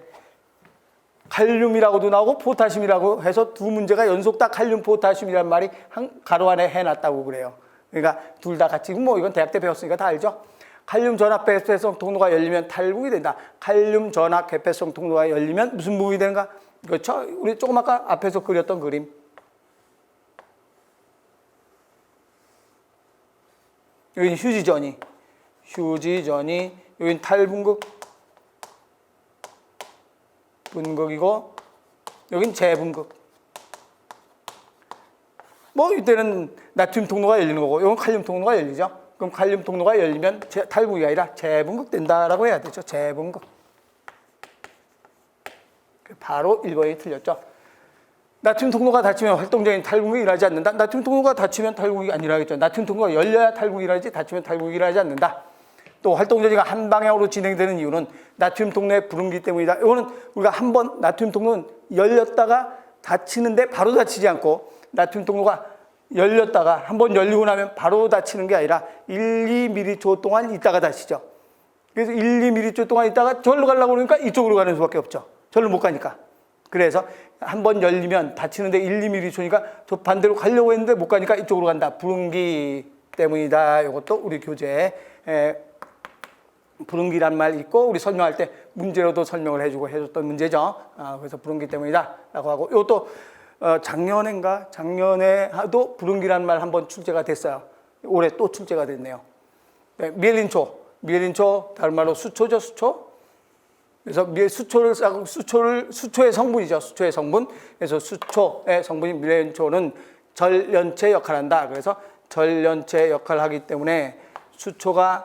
S1: 칼륨이라고도 나오고 포타슘이라고 해서 두 문제가 연속 다 칼륨, 포타슘이라는 말이 한 가로 안에 해놨다고 그래요. 그러니까 둘 다 같이 뭐 이건 대학 때 배웠으니까 다 알죠. 칼륨 전압 개폐성 통로가 열리면 탈북이 된다. 칼륨 전압 개폐성 통로가 열리면 무슨 부분이 되는가? 그렇죠? 우리 조금 아까 앞에서 그렸던 그림. 여기 휴지전이, 여긴 탈분극, 분극이고, 여긴 재분극. 뭐 이때는 나트륨 통로가 열리는 거고, 이건 칼륨 통로가 열리죠. 그럼 칼륨 통로가 열리면 탈분극이 아니라 재분극 된다라고 해야 되죠. 재분극. 바로 1번이 틀렸죠. 나트륨 통로가 닫히면 활동적인 탈분극이 일어나지 않는다. 나트륨 통로가 닫히면 탈분극이 안 일어나겠죠. 나트륨 통로가 열려야 탈분극이 일어나지 닫히면 탈분극이 일어나지 않는다. 또 활동전이가 한 방향으로 진행되는 이유는 나트륨 통로의 불응기 때문이다. 이거는 우리가 한번 나트륨 통로는 열렸다가 닫히는데 바로 닫히지 않고 나트륨 통로가 열렸다가 한번 열리고 나면 바로 닫히는 게 아니라 1-2m초 동안 있다가 닫히죠. 그래서 1-2m초 동안 있다가 절로 가려고 그러니까 이쪽으로 가는 수밖에 없죠. 절로 못 가니까. 그래서 한번 열리면 닫히는데 1-2m초니까 저 반대로 가려고 했는데 못 가니까 이쪽으로 간다. 불응기 때문이다. 이것도 우리 교재에 불응기란 말 있고 우리 설명할 때 문제로도 설명을 해줬던 문제죠. 그래서 불응기 때문이다 라고 하고 이것도 작년에도 불응기란 말 한번 출제가 됐어요. 올해 또 출제가 됐네요. 미엘린초 다른 말로 수초죠. 수초. 그래서 수초의 성분이죠. 수초의 성분. 그래서 수초의 성분인 미엘린초는 절연체 역할을 한다. 그래서 절연체 역할을 하기 때문에 수초가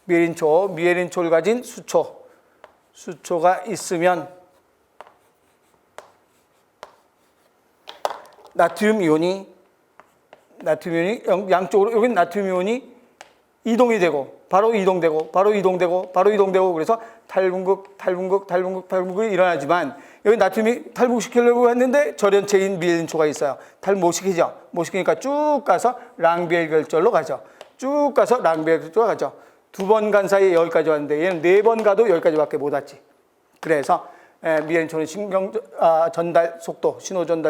S1: 미엘린초를 가진 수초가 있으면 나트륨 이온이 양쪽으로 여기 나트륨 이온이 이동이 되고 바로 이동되고 그래서 탈분극이 일어나지만 여기 나트륨이 탈분시키려고 했는데 절연체인 미엘린초가 있어요. 못 시키니까 쭉 가서 랑비엘 결절로 가죠. 두 번 간 사이에 여기까지 왔는데 얘는 4번 가도 여기까지밖에 못 왔지. 그래서 미엘린초는 신호 전달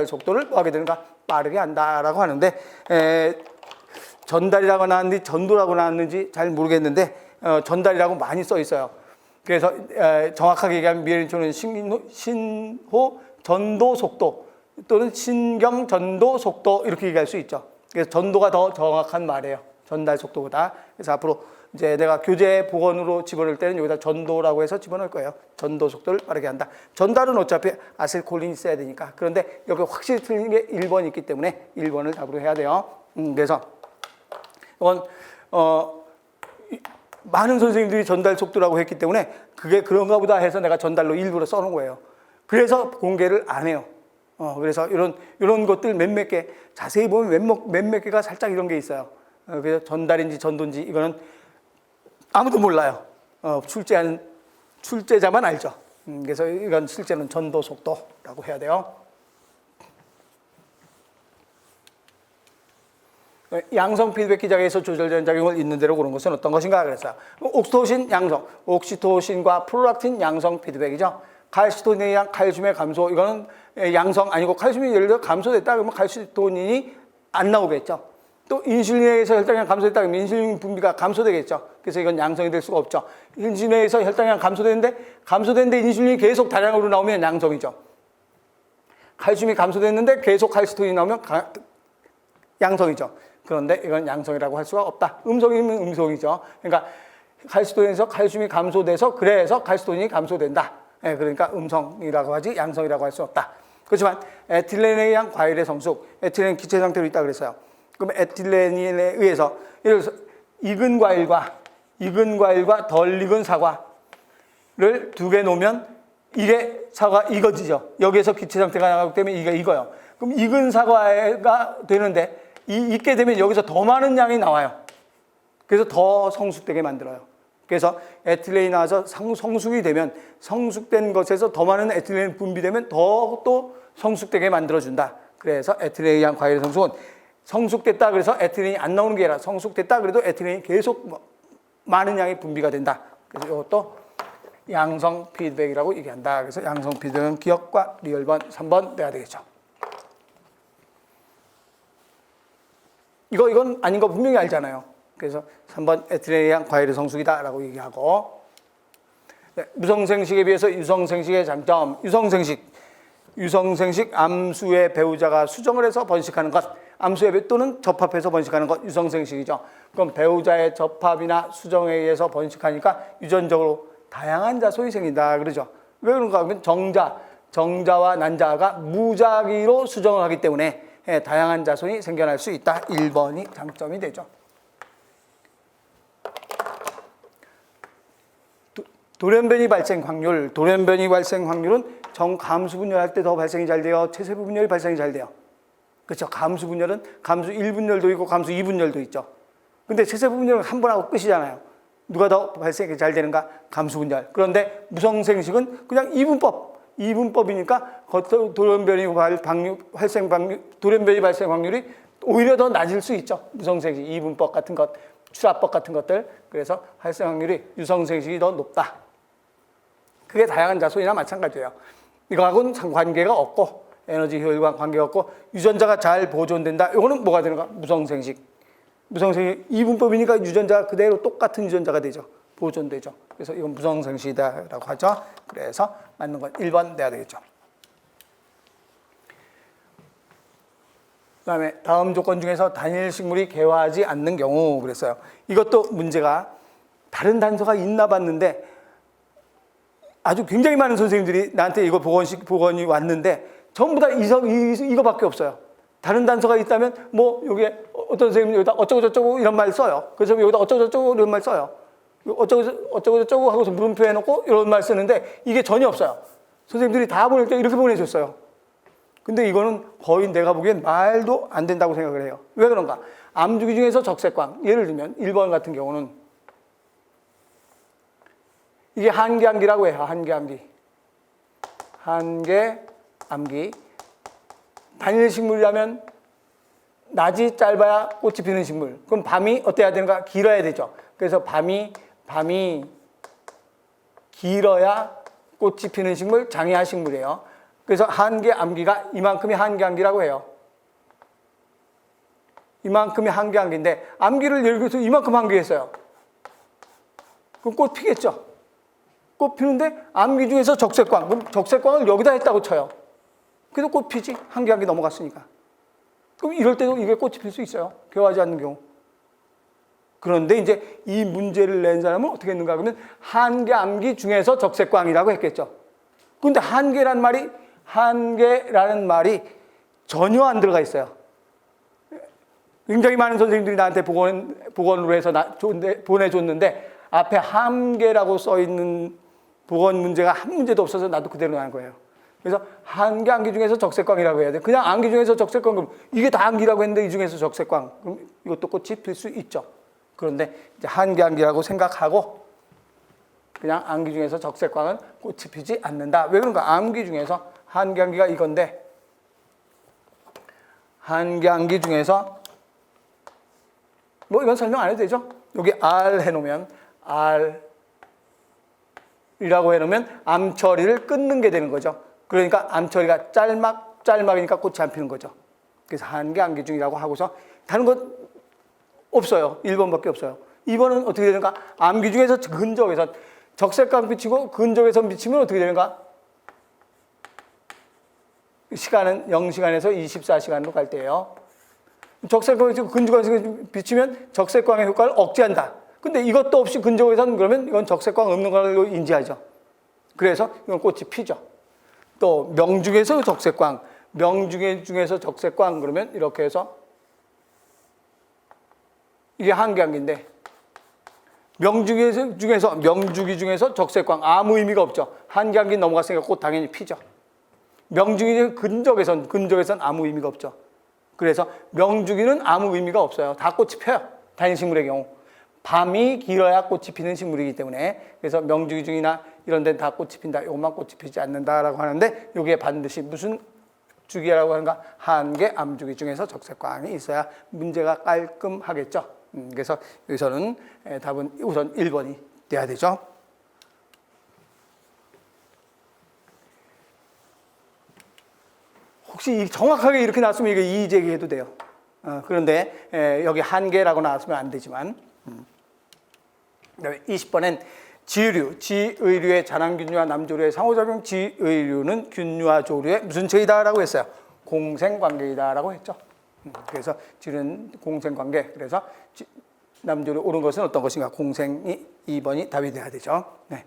S1: 속도를 뭐 하게 되는가? 빠르게 한다라고 하는데 전달이라고 나왔는지 전도라고 나왔는지 잘 모르겠는데 전달이라고 많이 써 있어요. 그래서 정확하게 얘기하면 미엘린초는 신호 전도 속도 또는 신경 전도 속도 이렇게 얘기할 수 있죠. 그래서 전도가 더 정확한 말이에요. 전달 속도보다. 그래서 앞으로 이제 내가 교재 복원으로 집어넣을 때는 여기다 전도라고 해서 집어넣을 거예요. 전도 속도를 빠르게 한다. 전달은 어차피 아세틸콜린이 써야 되니까. 그런데 여기 확실히 틀린 게 1번이 있기 때문에 1번을 답으로 해야 돼요. 그래서 이건 많은 선생님들이 전달 속도라고 했기 때문에 그게 그런가 보다 해서 내가 전달로 일부러 써놓은 거예요. 그래서 공개를 안 해요. 그래서 이런 것들 몇몇 개 자세히 보면 몇몇 개가 살짝 이런 게 있어요. 그래서 전달인지 전도인지 이거는 아무도 몰라요. 출제자만 알죠. 그래서 이건 실제는 전도 속도라고 해야 돼요. 양성 피드백 기작에서 조절된 작용을 있는 대로 고른 것은 어떤 것인가 그랬어요. 옥시토신 양성, 옥시토신과 프롤락틴 양성 피드백이죠. 칼시토닌에 의한 칼슘의 감소, 이거는 양성 아니고 칼슘이 예를 들어 감소됐다 그러면 칼시토닌이 안 나오겠죠. 또 인슐린에 의해서 혈당량 감소됐다 그러면 인슐린 분비가 감소되겠죠. 그래서 이건 양성이 될 수가 없죠. 인슐린에 의해서 혈당량 감소됐는데 인슐린이 계속 다량으로 나오면 양성이죠. 칼슘이 감소됐는데 계속 칼시토닌이 나오면 양성이죠. 그런데 이건 양성이라고 할 수가 없다. 음성이면 음성이죠. 그러니까 칼시토닌에서 칼슘이 감소돼서 그래서 칼시토닌이 감소된다. 그러니까 음성이라고 하지 양성이라고 할 수 없다. 그렇지만 에틸렌에 의한 과일의 성숙, 에틸렌 기체 상태로 있다 그랬어요. 그럼 에틸렌에 의해서 예를 들어서 익은 과일과 덜 익은 사과를 두 개 놓으면 이게 사과 익어지죠. 여기에서 기체 상태가 나가기 때문에 이게 익어요. 그럼 익은 사과가 되는데 익게 되면 여기서 더 많은 양이 나와요. 그래서 더 성숙되게 만들어요. 그래서 에틸렌이 나와서 성숙이 되면 성숙된 것에서 더 많은 에틸렌이 분비되면 더 또 성숙되게 만들어준다. 그래서 에틸렌에 의한 과일의 성숙은 성숙됐다 그래서 에틸렌이 안 나오는 게 아니라 성숙됐다 그래도 에틸렌이 계속 많은 양이 분비가 된다. 그래서 이것도 양성 피드백이라고 얘기한다. 그래서 양성 피드백은 기억과 리얼번 3번 돼야 되겠죠. 이건 아닌 거 분명히 알잖아요. 그래서 3번 에틸렌에 의한 과일의 성숙이다 라고 얘기하고, 네, 무성생식에 비해서 유성생식의 장점. 유성생식 암수의 배우자가 수정을 해서 번식하는 것, 암수의 또는 접합해서 번식하는 것, 유성생식이죠. 그럼 배우자의 접합이나 수정에 의해서 번식하니까 유전적으로 다양한 자손이 생긴다 그러죠. 왜 그런가 하면 정자와 난자가 무작위로 수정을 하기 때문에 다양한 자손이 생겨날 수 있다. 1번이 장점이 되죠. 돌연변이 발생 확률은 정감수 분열할 때 더 발생이 잘 돼요? 체세부 분열이 발생이 잘 돼요? 그렇죠. 감수 분열은 감수 1분열도 있고 감수 2분열도 있죠. 근데 체세부 분열은 한 번 하고 끝이잖아요. 누가 더 발생이 잘 되는가? 감수 분열. 그런데 무성생식은 그냥 이분법이니까 돌연변이 발생 확률이 오히려 더 낮을 수 있죠. 무성생식, 이분법 같은 것, 추라법 같은 것들. 그래서 발생 확률이 유성생식이 더 높다. 그게 다양한 자손이나 마찬가지예요. 이거하고는 관계가 없고 에너지 효율과 관계가 없고 유전자가 잘 보존된다. 이거는 뭐가 되는가? 무성생식 이분법이니까 유전자가 그대로 똑같은 유전자가 되죠. 보존되죠. 그래서 이건 무성생식이다라고 하죠. 그래서 맞는 건 1번 돼야 되겠죠. 그다음에 다음 조건 중에서 단일 식물이 개화하지 않는 경우 그랬어요. 이것도 문제가 다른 단서가 있나 봤는데 아주 굉장히 많은 선생님들이 나한테 이거 복원이 왔는데 전부 다 이거밖에 없어요. 다른 단서가 있다면 뭐 여기에 어떤 선생님이 여기다 어쩌고저쩌고 이런 말 써요. 그래서 여기다 어쩌고저쩌고 이런 말 써요. 어쩌고저쩌고 하고서 물음표 해놓고 이런 말 쓰는데 이게 전혀 없어요. 선생님들이 다 보낼 때 이렇게 보내줬어요. 근데 이거는 거의 내가 보기엔 말도 안 된다고 생각을 해요. 왜 그런가? 암주기 중에서 적색광, 예를 들면 1번 같은 경우는 이게 한계암기라고 해요. 한계암기. 단일 식물이라면 낮이 짧아야 꽃이 피는 식물. 그럼 밤이 어때야 되는가? 길어야 되죠. 그래서 밤이 길어야 꽃이 피는 식물, 장애화 식물이에요. 그래서 한계암기가 이만큼이 한계암기라고 해요. 이만큼이 한계암기인데 암기를 예를 들어서 이만큼 암기했어요. 그럼 꽃 피겠죠. 꽃 피는데 암기 중에서 적색광. 그럼 적색광을 여기다 했다고 쳐요. 그래도 꽃 피지. 한계암기 넘어갔으니까. 그럼 이럴 때도 이게 꽃이 필 수 있어요. 개화하지 않는 경우. 그런데 이제 이 문제를 낸 사람은 어떻게 했는가 그러면 한계 암기 중에서 적색광이라고 했겠죠. 근데 한계라는 말이 전혀 안 들어가 있어요. 굉장히 많은 선생님들이 나한테 복원으로 해서 보내줬는데 앞에 한계라고 써 있는 복원 문제가 한 문제도 없어서 나도 그대로 난 거예요. 그래서 한계 암기 중에서 적색광이라고 해야 돼. 그냥 암기 중에서 적색광 그럼 이게 다 암기라고 했는데 이 중에서 적색광 그럼 이것도 꽃이 필 수 있죠. 그런데 이제 한계 암기라고 생각하고 그냥 암기 중에서 적색광은 꽃이 피지 않는다. 왜 그런가? 암기 중에서 한계 암기가 이건데 한계 암기 중에서 뭐 이건 설명 안 해도 되죠? 여기 R 해놓으면 R이라고 해놓으면 암 처리를 끊는 게 되는 거죠. 그러니까 암 처리가 짤막이니까 꽃이 안 피는 거죠. 그래서 한계 암기 중이라고 하고서 다른 것 없어요. 1번밖에 없어요. 2번은 어떻게 되는가? 암기 중에서 근적외선 적색광 비치고 근적외선 비치면 어떻게 되는가? 시간은 0시간에서 24시간으로 갈 때예요. 적색광이 근적외선 비치면 적색광의 효과를 억제한다. 근데 이것도 없이 근적외선 그러면 이건 적색광 없는 걸로 인지하죠. 그래서 이건 꽃이 피죠. 또 명중에서 적색광, 명중에서 적색광 그러면 이렇게 해서 이게 한계 암기인데 명주기 중에서 적색광 아무 의미가 없죠. 한계 암기 넘어갔으니까 꽃 당연히 피죠. 명주기 근적에선 아무 의미가 없죠. 그래서 명주기는 아무 의미가 없어요. 다 꽃이 펴요. 다인식물의 경우. 밤이 길어야 꽃이 피는 식물이기 때문에 그래서 명주기 중이나 이런 데는 다 꽃이 핀다. 이것만 꽃이 피지 않는다라고 하는데 이게 반드시 무슨 주기라고 하는가? 한계 암주기 중에서 적색광이 있어야 문제가 깔끔하겠죠. 그래서 여기서는 답은 우선 1번이 돼야 되죠. 혹시 정확하게 이렇게 나왔으면 이게 이의 제기해도 돼요. 그런데 여기 한계라고 나왔으면 안 되지만 20번엔 지의류의 자남균류와 남조류의 상호작용 지의류는 균류와 조류의 무슨 체이다라고 했어요. 공생관계이다라고 했죠. 그래서 지는 공생관계. 그래서 남조류 옳은 것은 어떤 것인가? 공생이 2번이 답이 돼야 되죠. 네.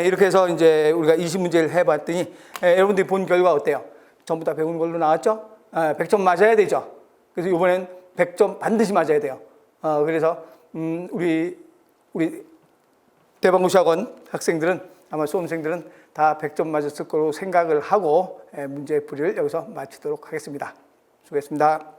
S1: 이렇게 해서 이제 우리가 20문제를 해봤더니 여러분들이 본 결과 어때요? 전부 다 배운 걸로 나왔죠? 100점 맞아야 되죠. 그래서 이번엔 100점 반드시 맞아야 돼요. 그래서 우리 대방고시학원 학생들은 아마 수험생들은 다 100점 맞았을 거로 생각을 하고 문제 풀이를 여기서 마치도록 하겠습니다. 수고했습니다.